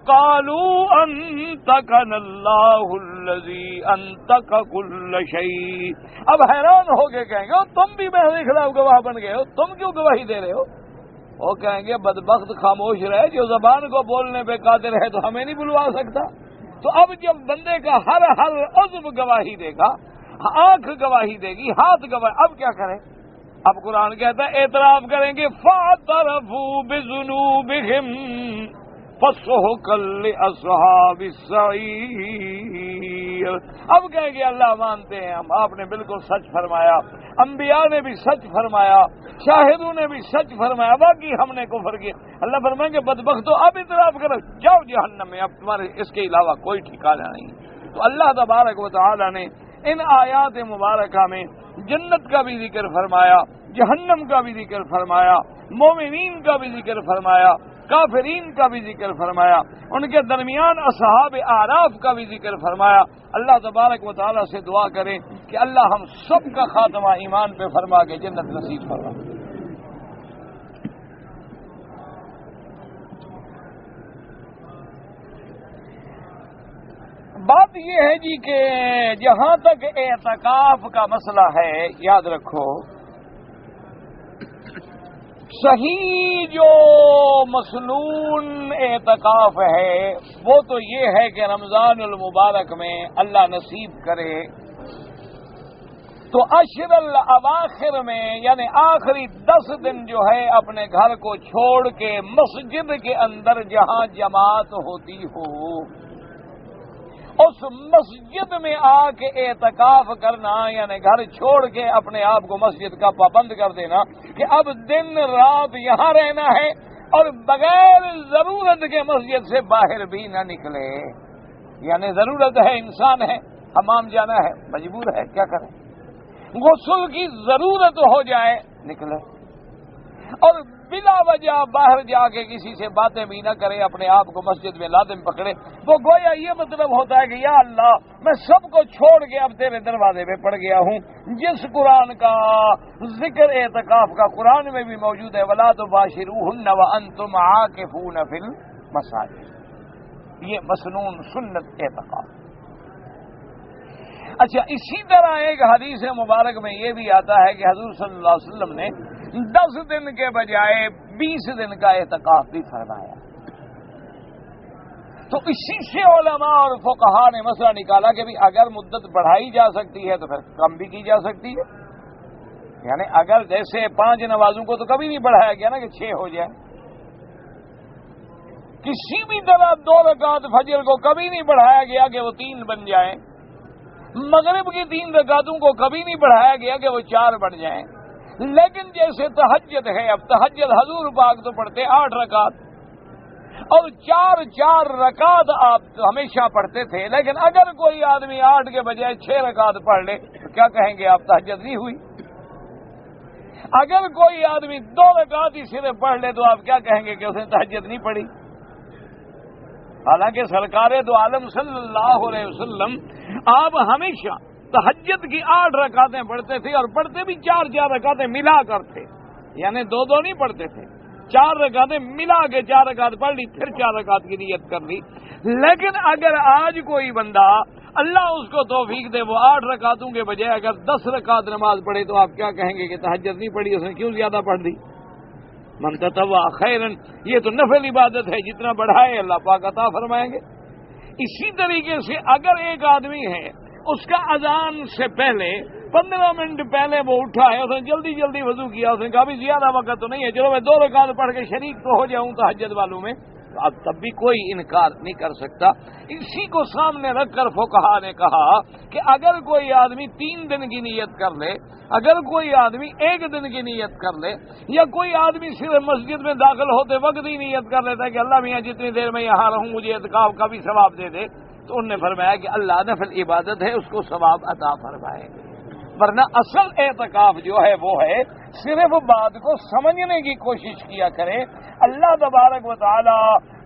قَالُوا أَنطَقَنَا اللَّهُ الَّذِي أَنطَقَ كُلَّ شَيْءٍ، اب حیران ہو کے کہیں گے تم بھی میرے خلاف گواہ بن گئے ہو، تم کیوں گواہی دے رہے ہو؟ وہ کہیں گے بدبخت خاموش رہے، جو زبان کو بولنے پہ قادر ہے تو ہمیں نہیں بلوا سکتا۔ تو اب جب بندے کا ہر عضو گواہی دے گا، آنکھ گواہی دے گی، ہاتھ گواہی، اب کیا کریں؟ اب قرآن کہتا ہے اعتراف کریں گے، فَاعْتَرَفُوا بِذُنُوبِهِمْ فَسُحْقًا لِأَصْحَابِ السَّعِيرِ، اب کہیں گے اللہ مانتے ہیں ہم، آپ نے بالکل سچ فرمایا، انبیاء نے بھی سچ فرمایا، شاہدوں نے بھی سچ فرمایا، باقی ہم نے کفر کیا۔ اللہ فرمائیں گے بدبختو اب اعتراف کرو، جاؤ جہنم میں، اب تمہارے اس کے علاوہ کوئی ٹھکانہ نہیں۔ تو اللہ تبارک و تعالی نے ان آیات مبارکہ میں جنت کا بھی ذکر فرمایا، جہنم کا بھی ذکر فرمایا، مومنین کا بھی ذکر فرمایا، کافرین کا بھی ذکر فرمایا، ان کے درمیان اصحاب اعراف کا بھی ذکر فرمایا۔ اللہ تبارک و تعالیٰ سے دعا کریں کہ اللہ ہم سب کا خاتمہ ایمان پہ فرما کے جنت نصیب فرما۔ بات یہ ہے جی کہ جہاں تک اعتکاف کا مسئلہ ہے، یاد رکھو صحیح جو مسنون اعتکاف ہے وہ تو یہ ہے کہ رمضان المبارک میں اللہ نصیب کرے تو عشر الاواخر میں، یعنی آخری 10 دن جو ہے، اپنے گھر کو چھوڑ کے مسجد کے اندر جہاں جماعت ہوتی ہو اس مسجد میں آ کے اعتکاف کرنا، یعنی گھر چھوڑ کے اپنے آپ کو مسجد کا پابند کر دینا کہ اب دن رات یہاں رہنا ہے اور بغیر ضرورت کے مسجد سے باہر بھی نہ نکلے. یعنی ضرورت ہے، انسان ہے، حمام جانا ہے، مجبور ہے، کیا کریں، غسل کی ضرورت ہو جائے نکلے، اور بلا وجہ باہر جا کے کسی سے باتیں بھی نہ کرے، اپنے آپ کو مسجد میں لازم پکڑے. وہ گویا یہ مطلب ہوتا ہے کہ یا اللہ میں سب کو چھوڑ کے اب تیرے دروازے پہ پڑ گیا ہوں. جس قرآن کا ذکر اعتکاف کا قرآن میں بھی موجود ہے، وَلَا تُبَاشِرُوهُنَّ وَأَنْتُمْ عَاكِفُونَ فِي الْمَسَاجِدِ، یہ مسنون سنت اعتکاف. اچھا، اسی طرح ایک حدیث مبارک میں یہ بھی آتا ہے کہ حضور صلی اللہ علیہ وسلم نے 10 دن کے بجائے 20 دن کا اعتکاف بھی فرمایا. تو اسی سے علماء اور فقہاء نے مسئلہ نکالا کہ بھی اگر مدت بڑھائی جا سکتی ہے تو پھر کم بھی کی جا سکتی ہے. یعنی اگر جیسے 5 نمازوں کو تو کبھی نہیں بڑھایا گیا نا کہ 6 ہو جائے. کسی بھی طرح 2 رکعت فجر کو کبھی نہیں بڑھایا گیا کہ وہ 3 بن جائیں. مغرب کی 3 رکعتوں کو کبھی نہیں بڑھایا گیا کہ وہ 4 بن جائیں. لیکن جیسے تہجد ہے، اب تہجد حضور پاک تو پڑھتے 8 رکعت اور 4 رکعت آپ ہمیشہ پڑھتے تھے. لیکن اگر کوئی آدمی 8 کے بجائے 6 رکعت پڑھ لے تو کیا کہیں گے آپ تہجد نہیں ہوئی. اگر کوئی آدمی 2 رکعت ہی صرف پڑھ لے تو آپ کیا کہیں گے کہ اس نے تہجد نہیں پڑھی. حالانکہ سرکار دو عالم صلی اللہ علیہ وسلم آپ ہمیشہ تہجد کی 8 رکعتیں پڑھتے تھے اور پڑھتے بھی 4 رکعتیں ملا کر تھے. یعنی 2 نہیں پڑھتے تھے، 4 رکعتیں ملا کے 4 رکعت پڑھ لی، پھر 4 رکعت کی نیت کر لی. لیکن اگر آج کوئی بندہ اللہ اس کو توفیق دے وہ 8 رکعتوں کے بجائے اگر 10 رکعت نماز پڑھے تو آپ کیا کہیں گے کہ تہجد نہیں پڑھی، اس نے کیوں زیادہ پڑھ دی. من تطوع خیرن، یہ تو نفل عبادت ہے، جتنا بڑھائے اللہ پاک عطا فرمائیں گے. اسی طریقے سے اگر ایک آدمی ہے اس کا اذان سے پہلے 15 منٹ پہلے وہ اٹھا ہے، اس نے جلدی وضو کیا، اس نے کہا بھی زیادہ وقت تو نہیں ہے، چلو میں 2 رکعت پڑھ کے شریک تو ہو جاؤں تہجد والوں میں، تو اب تب بھی کوئی انکار نہیں کر سکتا. اسی کو سامنے رکھ کر فقہاء نے کہا کہ اگر کوئی آدمی 3 دن کی نیت کر لے، اگر کوئی آدمی 1 دن کی نیت کر لے، یا کوئی آدمی صرف مسجد میں داخل ہوتے وقت ہی نیت کر لیتا ہے کہ اللہ میاں جتنی دیر میں یہاں رہوں مجھے اعتکاف کا بھی ثواب دے دے، تو انہوں نے فرمایا کہ اللہ نفل عبادت ہے، اس کو ثواب عطا فرمائے گے. ورنہ اصل اعتکاف جو ہے وہ ہے صرف بات کو سمجھنے کی کوشش کیا کریں. اللہ تبارک و تعالی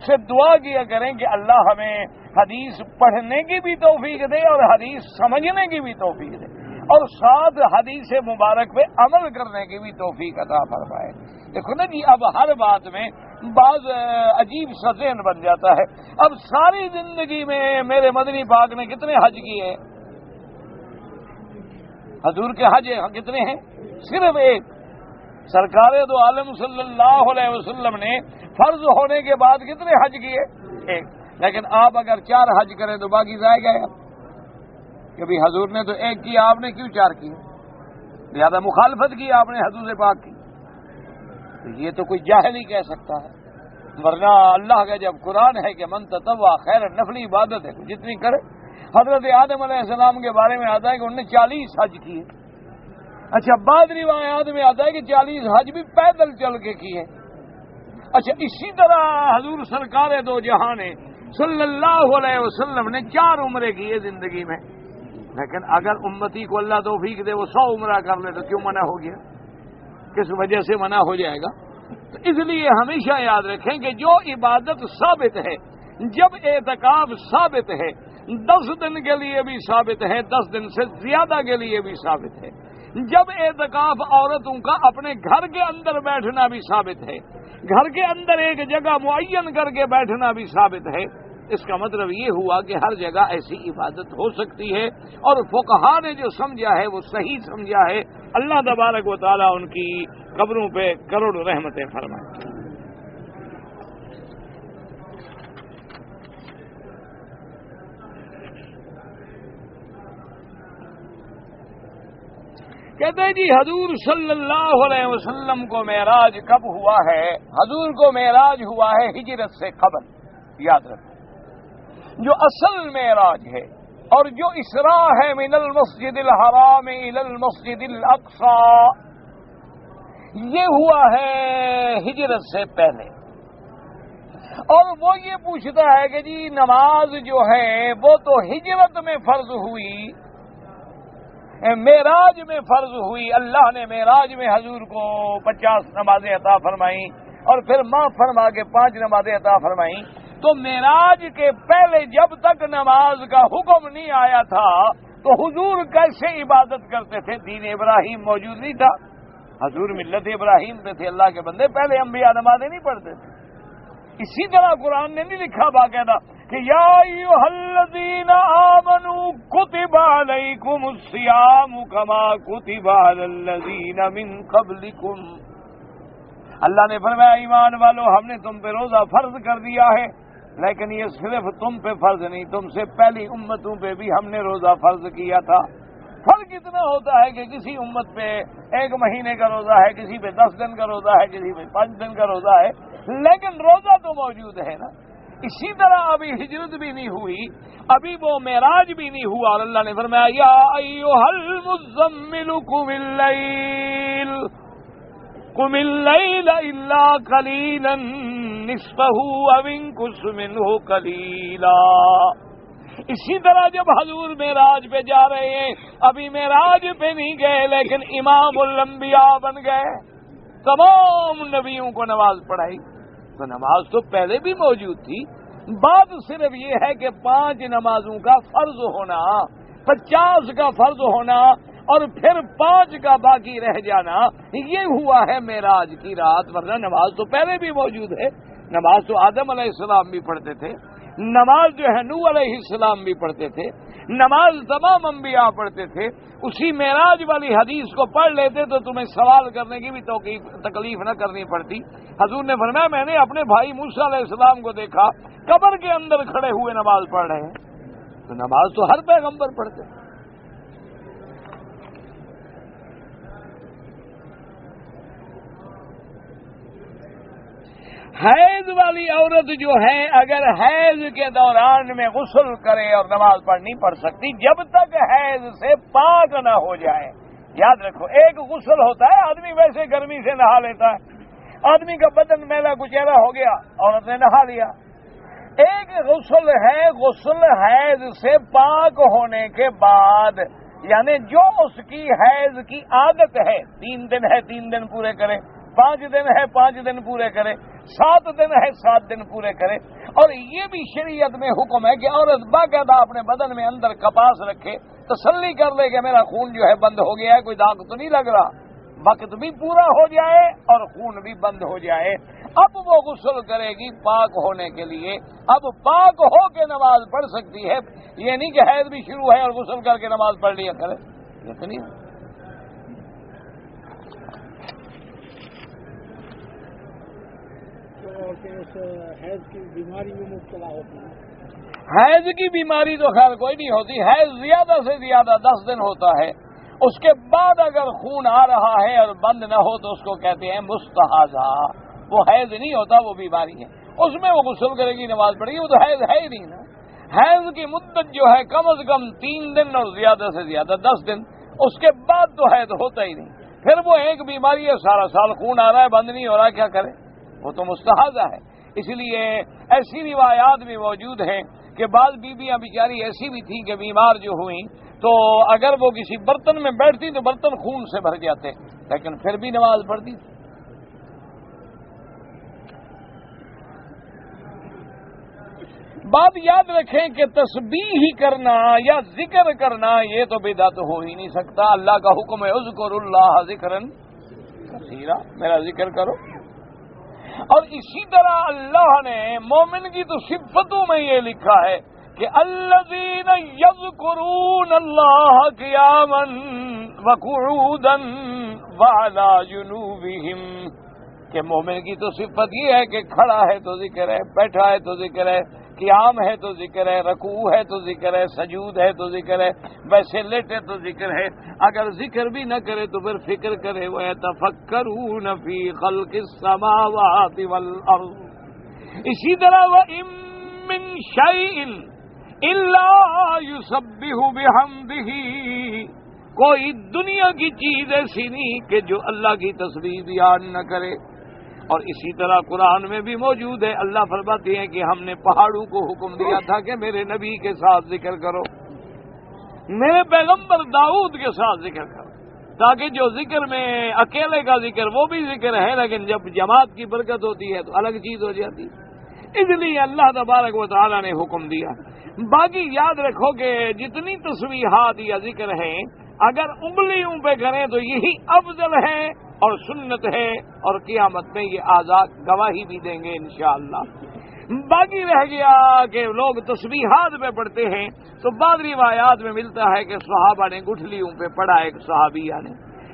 سے دعا کیا کریں کہ اللہ ہمیں حدیث پڑھنے کی بھی توفیق دے اور حدیث سمجھنے کی بھی توفیق دے، اور ساتھ حدیث مبارک پہ عمل کرنے کی بھی توفیق عطا فرمائے. دیکھو نا جی، اب ہر بات میں بعض عجیب سا ذہن بن جاتا ہے. اب ساری زندگی میں میرے مدنی پاک نے کتنے حج کیے؟ حضور کے حج کتنے ہیں؟ صرف 1. سرکار دو عالم صلی اللہ علیہ وسلم نے فرض ہونے کے بعد کتنے حج کیے؟ 1. لیکن آپ اگر 4 حج کریں تو باقی ضائع گئے. کبھی حضور نے تو 1 کیا، آپ نے کیوں 4 کیے؟ زیادہ مخالفت کی آپ نے حضور پاک کی. یہ تو کوئی جاہل ہی کہہ سکتا ہے. ورنہ اللہ کا جب قرآن ہے کہ من تطوع خیر، نفلی عبادت ہے، جتنی کرے. حضرت آدم علیہ السلام کے بارے میں آتا ہے کہ انہوں نے 40 حج کیے. اچھا، بعض روایات میں آتا ہے کہ 40 حج بھی پیدل چل کے کیے. اچھا، اسی طرح حضور سرکار دو جہاں نے صلی اللہ علیہ وسلم نے 4 عمرے کیے زندگی میں. لیکن اگر امتی کو اللہ توفیق دے وہ 100 عمرہ کر لے تو کیوں منع ہو گیا؟ کس وجہ سے منع ہو جائے گا؟ تو اس لیے ہمیشہ یاد رکھیں کہ جو عبادت ثابت ہے، جب اعتکاف ثابت ہے، 10 دن کے لیے بھی ثابت ہے، 10 دن سے زیادہ کے لیے بھی ثابت ہے. جب اعتکاف عورتوں کا اپنے گھر کے اندر بیٹھنا بھی ثابت ہے، گھر کے اندر ایک جگہ معین کر کے بیٹھنا بھی ثابت ہے، اس کا مطلب یہ ہوا کہ ہر جگہ ایسی عبادت ہو سکتی ہے، اور فقہا نے جو سمجھا ہے وہ صحیح سمجھا ہے۔ اللہ تبارک و تعالیٰ ان کی قبروں پہ کروڑ رحمتیں فرمائے۔ کہتے ہیں جی حضور صلی اللہ علیہ وسلم کو معراج کب ہوا ہے؟ حضور کو معراج ہوا ہے ہجرت سے قبل، یاد رکھو۔ جو اصل معراج ہے اور جو اسراء ہے من المسجد الحرام الى المسجد الاقصی، یہ ہوا ہے ہجرت سے پہلے۔ اور وہ یہ پوچھتا ہے کہ جی نماز جو ہے وہ تو ہجرت میں فرض ہوئی، معراج میں فرض ہوئی، اللہ نے معراج میں حضور کو 50 نمازیں عطا فرمائیں اور پھر معاف فرما کے 5 نمازیں عطا فرمائیں، تو معراج کے پہلے جب تک نماز کا حکم نہیں آیا تھا تو حضور کیسے عبادت کرتے تھے؟ دین ابراہیم موجود نہیں تھا، حضور ملت ابراہیم پہ تھے، اللہ کے بندے، پہلے انبیاء نمازیں نہیں پڑھتے تھے۔ اسی طرح قرآن نے نہیں لکھا باقاعدہ کہ یا ایھا الذین آمنوا کتب علیکم الصیام کما کتب علی الذین من قبلکم، اللہ نے فرمایا ایمان والو ہم نے تم پہ روزہ فرض کر دیا ہے، لیکن یہ صرف تم پہ فرض نہیں، تم سے پہلی امتوں پہ بھی ہم نے روزہ فرض کیا تھا۔ فرق اتنا ہوتا ہے کہ کسی امت پہ 1 مہینے کا روزہ ہے، کسی پہ 10 دن کا روزہ ہے، کسی پہ 5 دن کا روزہ ہے، لیکن روزہ تو موجود ہے نا۔ اسی طرح ابھی ہجرت بھی نہیں ہوئی، ابھی وہ معراج بھی نہیں ہوا، اور اللہ نے فرمایا یا ایھا المزمل قم اللیل الا قلیلا نصفہ او انقص منہ قلیلا۔ اسی طرح جب حضور معراج پہ جا رہے ہیں، ابھی معراج پہ نہیں گئے لیکن امام الانبیاء بن گئے، تمام نبیوں کو نماز پڑھائی، تو نماز تو پہلے بھی موجود تھی، بات صرف یہ ہے کہ 5 نمازوں کا فرض ہونا، 50 کا فرض ہونا اور پھر 5 کا باقی رہ جانا، یہ ہوا ہے معراج کی رات، ورنہ نماز تو پہلے بھی موجود ہے۔ نماز تو آدم علیہ السلام بھی پڑھتے تھے، نماز جو ہے نوح علیہ السلام بھی پڑھتے تھے، نماز تمام انبیاء پڑھتے تھے۔ اسی معراج والی حدیث کو پڑھ لیتے تو تمہیں سوال کرنے کی بھی تکلیف نہ کرنی پڑتی۔ حضور نے فرمایا میں نے اپنے بھائی موسیٰ علیہ السلام کو دیکھا قبر کے اندر کھڑے ہوئے نماز پڑھ رہے ہیں، تو نماز تو ہر پیغمبر پڑھتے۔ حیض والی عورت جو ہے اگر حیض کے دوران میں غسل کرے اور نماز نہیں پڑھ سکتی جب تک حیض سے پاک نہ ہو جائے۔ یاد رکھو، ایک غسل ہوتا ہے، آدمی ویسے گرمی سے نہا لیتا ہے، آدمی کا بدن میلا کچیلا ہو گیا، عورت نے نہا لیا۔ ایک غسل ہے غسل حیض سے پاک ہونے کے بعد، یعنی جو اس کی حیض کی عادت ہے، 3 دن ہے 3 دن پورے کرے، 5 دن ہے 5 دن پورے کرے، 7 دن ہے 7 دن پورے کرے۔ اور یہ بھی شریعت میں حکم ہے کہ عورت باقاعدہ اپنے بدن میں اندر کپاس رکھے، تسلی کر لے کہ میرا خون جو ہے بند ہو گیا ہے، کوئی داغ تو نہیں لگ رہا، وقت بھی پورا ہو جائے اور خون بھی بند ہو جائے۔ اب وہ غسل کرے گی پاک ہونے کے لیے، اب پاک ہو کے نماز پڑھ سکتی ہے، یہ نہیں کہ حیض بھی شروع ہے اور غسل کر کے نماز پڑھ لیا کرے، یہ تو نہیں ہے۔ حیض کی بیماری میں مبتلا ہوتی ہے؟ حیض کی بیماری تو خیر کوئی نہیں ہوتی، حیض زیادہ سے زیادہ 10 دن ہوتا ہے، اس کے بعد اگر خون آ رہا ہے اور بند نہ ہو تو اس کو کہتے ہیں مستحاضہ، وہ حیض نہیں ہوتا، وہ بیماری ہے، اس میں وہ غسل کرے گی نماز پڑھے گی، وہ تو حیض ہے ہی نہیں نا۔ حیض کی مدت جو ہے کم از کم 3 دن اور زیادہ سے زیادہ 10 دن، اس کے بعد تو حیض ہوتا ہی نہیں۔ پھر وہ ایک بیماری ہے، سارا سال خون آ رہا ہے بند نہیں ہو رہا، کیا کرے؟ وہ تو مستحاضہ ہے۔ اس لیے ایسی روایات بھی موجود ہیں کہ بعض بیویاں بیچاری ایسی بھی تھیں کہ بیمار جو ہوئیں تو اگر وہ کسی برتن میں بیٹھتی تو برتن خون سے بھر جاتے، لیکن پھر بھی نماز پڑھتی تھی۔ بات یاد رکھیں کہ تسبیح کرنا یا ذکر کرنا یہ تو بدعت ہو ہی نہیں سکتا۔ اللہ کا حکم ہے اذکروا اللہ ذکرا کثیرا، میرا ذکر کرو۔ اور اسی طرح اللہ نے مومن کی تو صفتوں میں یہ لکھا ہے کہ الذین یذکرون اللہ قیاما وقعودا وعلی جنوبہم، کہ مومن کی تو صفت یہ ہے کہ کھڑا ہے تو ذکر ہے، بیٹھا ہے تو ذکر ہے، قیام ہے تو ذکر ہے، رکوع ہے تو ذکر ہے، سجود ہے تو ذکر ہے، ویسے لیٹے تو ذکر ہے، اگر ذکر بھی نہ کرے تو پھر فکر کرے وَيَتَفَكَّرُونَ فِي خَلْقِ السَّمَاوَاتِ وَالْأَرْضِ۔ اسی طرح وَإِن مِّن شَيْءٍ إِلَّا يُسَبِّحُ بِحَمْدِهِ، کوئی دنیا کی چیز ایسی نہیں کہ جو اللہ کی تسبیح بیان نہ کرے۔ اور اسی طرح قرآن میں بھی موجود ہے، اللہ فرماتے ہیں کہ ہم نے پہاڑوں کو حکم دیا تھا کہ میرے نبی کے ساتھ ذکر کرو، میرے پیغمبر داؤد کے ساتھ ذکر کرو، تاکہ جو ذکر میں اکیلے کا ذکر وہ بھی ذکر ہے، لیکن جب جماعت کی برکت ہوتی ہے تو الگ چیز ہو جاتی ہے۔ اس لیے اللہ تبارک و تعالیٰ نے حکم دیا۔ باقی یاد رکھو کہ جتنی تسبیحات یا ذکر ہیں اگر انگلیوں پہ کریں تو یہی افضل ہے اور سنت ہے، اور قیامت میں یہ آزاد گواہی بھی دیں گے انشاءاللہ۔ باقی رہ گیا کہ لوگ تسبیحات پہ پڑھتے ہیں، تو بعض روایات میں ملتا ہے کہ صحابہ نے گٹھلیوں پہ پڑھا، ایک صحابیہ نے۔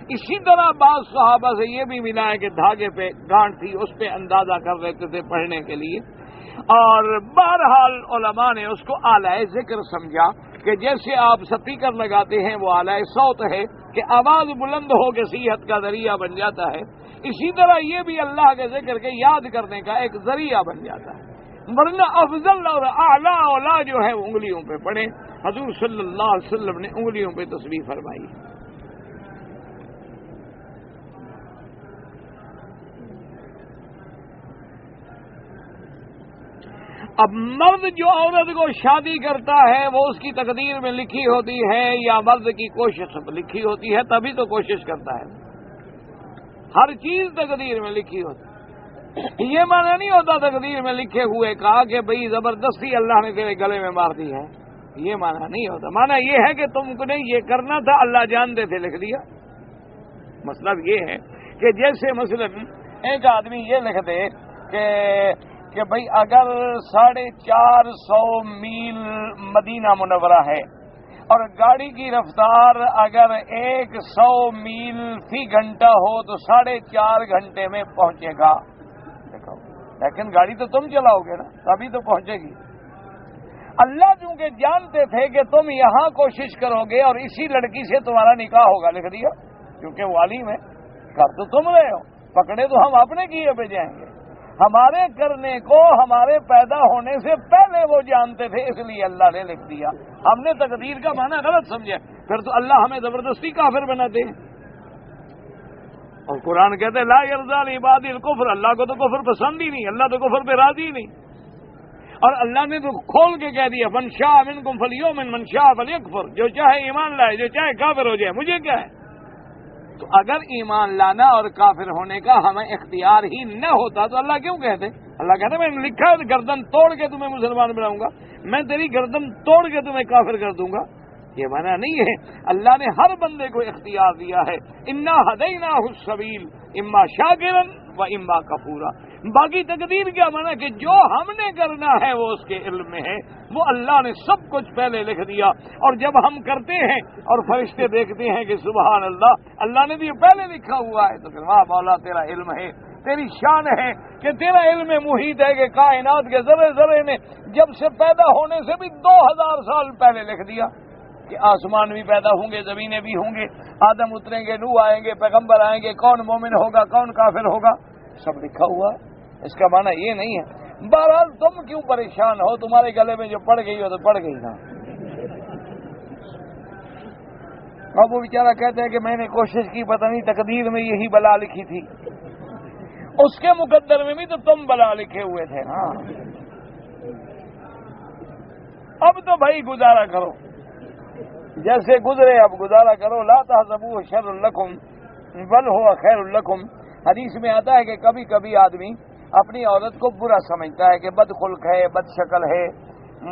اسی طرح بعض صحابہ سے یہ بھی ملا ہے کہ دھاگے پہ گانٹھ تھی، اس پہ اندازہ کر لیتے تھے پڑھنے کے لیے۔ اور بہرحال علماء نے اس کو اعلی ذکر سمجھا کہ جیسے آپ سپیکر لگاتے ہیں وہ اعلی صوت ہے کہ آواز بلند ہو کے صیحت کا ذریعہ بن جاتا ہے، اسی طرح یہ بھی اللہ کے ذکر کے یاد کرنے کا ایک ذریعہ بن جاتا ہے۔ ورنہ افضل اور اعلیٰ اولا جو ہے وہ انگلیوں پہ پڑھیں۔ حضور صلی اللہ علیہ وسلم نے انگلیوں پہ تسبیح فرمائی۔ اب مرد جو عورت کو شادی کرتا ہے وہ اس کی تقدیر میں لکھی ہوتی ہے یا مرد کی کوشش لکھی ہوتی ہے؟ تبھی تو کوشش کرتا ہے، ہر چیز تقدیر میں لکھی ہوتی ہے۔ یہ معنی نہیں ہوتا تقدیر میں لکھے ہوئے کا کہ بھئی زبردستی اللہ نے تیرے گلے میں مار دی ہے، یہ معنی نہیں ہوتا۔ معنی یہ ہے کہ تم کو نہیں یہ کرنا تھا، اللہ جانتے تھے لکھ دیا۔ مطلب یہ ہے کہ جیسے مثلا ایک آدمی یہ لکھ دے کہ بھئی اگر 450 میل مدینہ منورہ ہے اور گاڑی کی رفتار اگر 100 میل فی گھنٹہ ہو تو 4.5 گھنٹے میں پہنچے گا، لیکن گاڑی تو تم چلاؤ گے نا، تبھی تو پہنچے گی۔ اللہ چونکہ جانتے تھے کہ تم یہاں کوشش کرو گے اور اسی لڑکی سے تمہارا نکاح ہوگا، لکھ دیا، کیونکہ وہ عالم ہے، کر تو تم رہے ہو، پکڑے تو ہم اپنے کیے پہ جائیں گے۔ ہمارے کرنے کو ہمارے پیدا ہونے سے پہلے وہ جانتے تھے، اس لیے اللہ نے لکھ دیا۔ ہم نے تقدیر کا معنی غلط سمجھا، پھر تو اللہ ہمیں زبردستی کافر بناتے ہیں۔ اور قرآن کہتے ہیں لا یرضی لعبادہ الکفر، اللہ کو تو کفر پسند ہی نہیں، اللہ تو کفر پہ راضی ہی نہیں۔ اور اللہ نے تو کھول کے کہہ دیا من شاء منکم فلیؤمن من شاء فلیکفر، جو چاہے ایمان لائے، جو چاہے کافر ہو جائے، مجھے کیا ہے۔ تو اگر ایمان لانا اور کافر ہونے کا ہمیں اختیار ہی نہ ہوتا تو اللہ کیوں کہتے؟ اللہ کہتے میں نے لکھا ہے گردن توڑ کے تمہیں مسلمان بناؤں گا، میں تیری گردن توڑ کے تمہیں کافر کر دوں گا، یہ معنی نہیں ہے۔ اللہ نے ہر بندے کو اختیار دیا ہے، انا ہدیناہ السبیل اما شاکرا و اما کفورا۔ باقی تقدیر کیا معنی کہ جو ہم نے کرنا ہے وہ اس کے علم میں ہے، وہ اللہ نے سب کچھ پہلے لکھ دیا۔ اور جب ہم کرتے ہیں اور فرشتے دیکھتے ہیں کہ سبحان اللہ، اللہ نے بھی پہلے لکھا ہوا ہے، تو کہ واہ مولا تیرا علم ہے، تیری شان ہے کہ تیرا علم محیط ہے کہ کائنات کے ذرے ذرے نے جب سے پیدا ہونے سے بھی 2000 سال پہلے لکھ دیا کہ آسمان بھی پیدا ہوں گے، زمینیں بھی ہوں گے، آدم اتریں گے، نوح آئیں گے، پیغمبر آئیں گے، کون مومن ہوگا، کون کافر ہوگا، سب لکھا ہوا ہے۔ اس کا معنی یہ نہیں ہے۔ بہرحال تم کیوں پریشان ہو، تمہارے گلے میں جو پڑ گئی ہو تو پڑ گئی نا۔ اب وہ بیچارہ کہتے ہیں کہ میں نے کوشش کی، پتہ نہیں تقدیر میں یہی بلا لکھی تھی، اس کے مقدر میں بھی تو تم بلا لکھے ہوئے تھے نا۔ اب تو بھائی گزارا کرو، جیسے گزرے اب گزارا کرو۔ لا تحسبوه شر لکم بل هو خیر لکم۔ حدیث میں آتا ہے کہ کبھی کبھی آدمی اپنی عورت کو برا سمجھتا ہے کہ بد خلق ہے، بد شکل ہے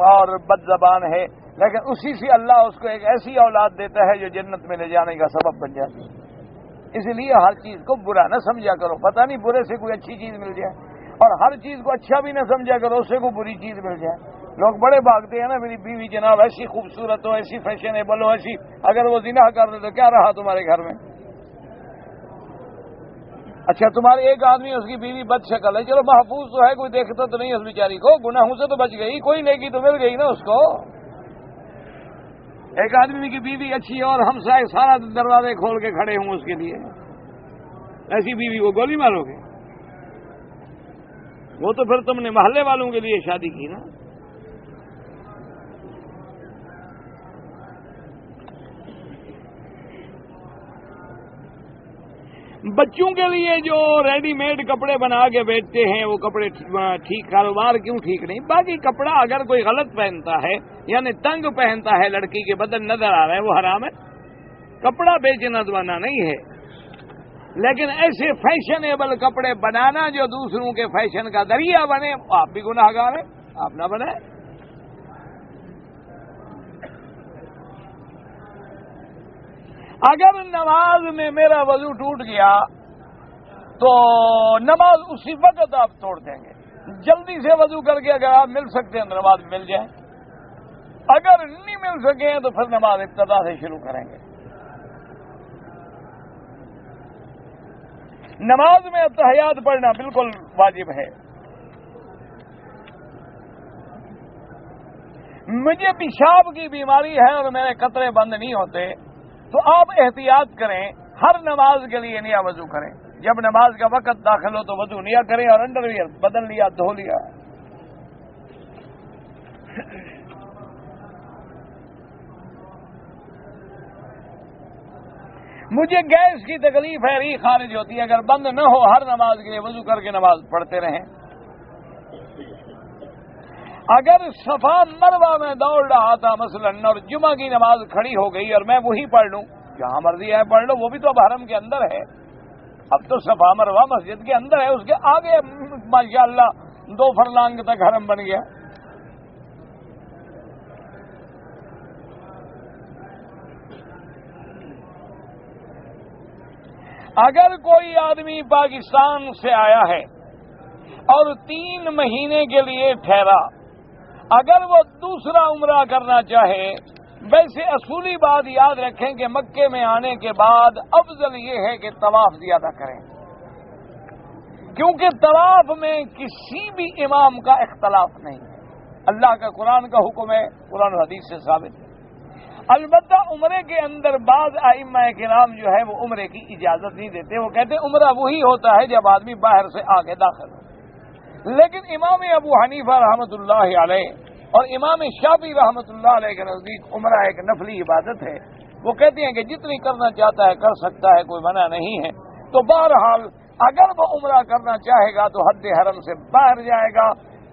اور بد زبان ہے، لیکن اسی سے اللہ اس کو ایک ایسی اولاد دیتا ہے جو جنت میں لے جانے کا سبب بن جاتی ہے۔ اس لیے ہر چیز کو برا نہ سمجھا کرو، پتہ نہیں برے سے کوئی اچھی چیز مل جائے۔ اور ہر چیز کو اچھا بھی نہ سمجھا کرو، اس سے کو بری چیز مل جائے۔ لوگ بڑے بھاگتے ہیں نا، میری بیوی جناب ایسی خوبصورت ہو، ایسی فیشنیبل ہو، ایسی، اگر وہ زنا کر دے تو کیا رہا تمہارے گھر میں؟ اچھا تمہارے ایک آدمی اس کی بیوی بد شکل ہے، چلو محفوظ تو ہے، کوئی دیکھتا تو نہیں اس بیچاری کو، گناہوں سے تو بچ گئی، کوئی نیکی تو مل گئی نا اس کو۔ ایک آدمی کی بیوی اچھی ہے اور ہمسائے سارا دروازے کھول کے کھڑے ہوں اس کے لیے، ایسی بیوی کو گولی مارو گے؟ وہ تو پھر تم نے محلے والوں کے لیے شادی کی نا۔ بچوں کے لیے جو ریڈی میڈ کپڑے بنا کے بیچتے ہیں وہ کپڑے ٹھیک، کاروبار کیوں ٹھیک نہیں؟ باقی کپڑا اگر کوئی غلط پہنتا ہے، یعنی تنگ پہنتا ہے، لڑکی کے بدن نظر آ رہا ہے، وہ حرام ہے۔ کپڑا بیچنا تو منع نہیں ہے، لیکن ایسے فیشنیبل کپڑے بنانا جو دوسروں کے فیشن کا ذریعہ بنے، آپ بھی گناہ گار ہیں، آپ نہ بنائیں۔ اگر نماز میں میرا وضو ٹوٹ گیا تو نماز اسی وقت آپ توڑ دیں گے، جلدی سے وضو کر کے اگر آپ مل سکتے ہیں نماز مل جائیں، اگر نہیں مل سکے تو پھر نماز ابتدا سے شروع کریں گے۔ نماز میں اتحیات پڑھنا بالکل واجب ہے۔ مجھے پیشاب کی بیماری ہے اور میرے قطرے بند نہیں ہوتے، تو آپ احتیاط کریں، ہر نماز کے لیے نیا وضو کریں، جب نماز کا وقت داخل ہو تو وضو نیا کریں اور انڈر ویئر بدل لیا، دھو لیا۔ مجھے گیس کی تکلیف ہے، ری خارج ہوتی ہے، اگر بند نہ ہو ہر نماز کے لیے وضو کر کے نماز پڑھتے رہیں۔ اگر صفا مروہ میں دوڑ رہا تھا مثلا اور جمعہ کی نماز کھڑی ہو گئی اور میں وہی پڑھ لوں، جہاں مرضی ہے پڑھ لو، وہ بھی تو اب حرم کے اندر ہے، اب تو صفا مروہ مسجد کے اندر ہے، اس کے آگے ماشاءاللہ 2 فرلانگ تک حرم بن گیا۔ اگر کوئی آدمی پاکستان سے آیا ہے اور 3 مہینے کے لیے ٹھہرا، اگر وہ دوسرا عمرہ کرنا چاہے، ویسے اصولی بات یاد رکھیں کہ مکے میں آنے کے بعد افضل یہ ہے کہ طواف زیادہ کریں، کیونکہ طواف میں کسی بھی امام کا اختلاف نہیں ہے، اللہ کا قرآن کا حکم ہے، قرآن و حدیث سے ثابت ہے۔ البتہ عمرے کے اندر بعض ائمہ کرام جو ہے وہ عمرے کی اجازت نہیں دیتے، وہ کہتے ہیں عمرہ وہی ہوتا ہے جب آدمی باہر سے آگے داخل ہو، لیکن امام ابو حنیفہ رحمۃ اللہ علیہ اور امام شافعی رحمۃ اللہ علیہ کے نزدیک عمرہ ایک نفلی عبادت ہے، وہ کہتے ہیں کہ جتنی کرنا چاہتا ہے کر سکتا ہے، کوئی منع نہیں ہے۔ تو بہرحال اگر وہ عمرہ کرنا چاہے گا تو حد حرم سے باہر جائے گا،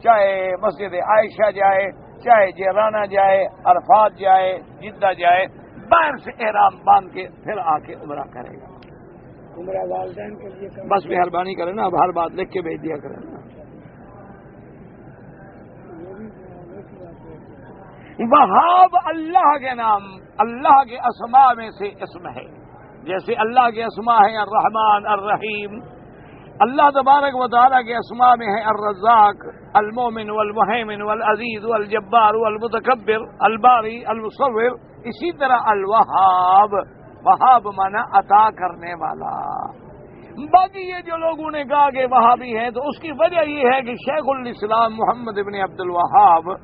چاہے مسجد عائشہ جائے، چاہے جیرانہ جائے، عرفات جائے، جدہ جائے، باہر سے احرام باندھ کے پھر آ کے عمرہ کرے گا۔ عمرہ والدین کے لیے بس مہربانی کریں نا، اب ہر بات لکھ کے بھیج دیا کریں نا۔ وہاب اللہ کے نام اللہ کے اسماء میں سے اسم ہے، جیسے اللہ کے اسماء ہیں الرحمن الرحیم، اللہ تبارک و تعالیٰ کے اسماء میں ہے الرزاق، المومن والمہیمن والعزیز والجبار والمتکبر، الباری، المصور، اسی طرح الوہاب، وہاب مانا عطا کرنے والا۔ باقی یہ جو لوگوں نے کہا کہ وہابی ہیں تو اس کی وجہ یہ ہے کہ شیخ الاسلام محمد ابن عبد الوہاب،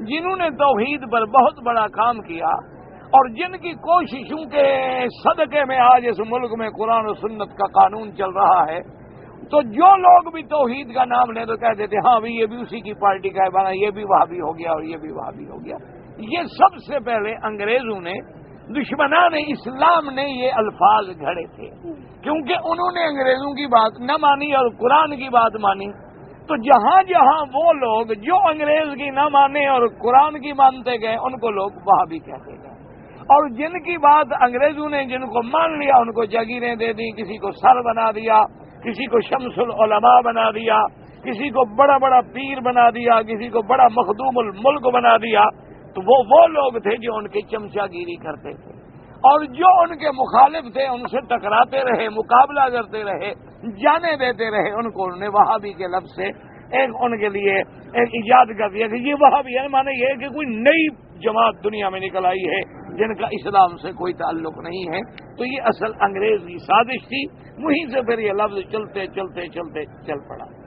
جنہوں نے توحید پر بہت بڑا کام کیا اور جن کی کوششوں کے صدقے میں آج اس ملک میں قرآن و سنت کا قانون چل رہا ہے، تو جو لوگ بھی توحید کا نام لیں تو کہہ دیتے ہاں بھی یہ بھی اسی کی پارٹی کا ہے، بنا یہ بھی وہابی ہو گیا اور یہ بھی وہابی ہو گیا۔ یہ سب سے پہلے انگریزوں نے، دشمنان اسلام نے یہ الفاظ گھڑے تھے، کیونکہ انہوں نے انگریزوں کی بات نہ مانی اور قرآن کی بات مانی، تو جہاں جہاں وہ لوگ جو انگریز کی نہ مانے اور قرآن کی مانتے گئے ان کو لوگ وہابی کہتے گئے، اور جن کی بات انگریزوں نے جن کو مان لیا ان کو جاگیریں دے دی، کسی کو سر بنا دیا، کسی کو شمس العلماء بنا دیا، کسی کو بڑا بڑا پیر بنا دیا، کسی کو بڑا مخدوم الملک بنا دیا، تو وہ لوگ تھے جو ان کی چمچا گیری کرتے تھے، اور جو ان کے مخالف تھے ان سے ٹکراتے رہے، مقابلہ کرتے رہے، جانے دیتے رہے، ان کو انہوں نے وہابی کے لفظ سے ایک ان کے لیے ایک ایجاد کر دیا کہ یہ وہاں بھی ہے، مانے یہ ہے کہ کوئی نئی جماعت دنیا میں نکل آئی ہے جن کا اسلام سے کوئی تعلق نہیں ہے. تو یہ اصل انگریز کی سازش تھی، وہیں سے پھر یہ لفظ چلتے چلتے چلتے چل پڑا.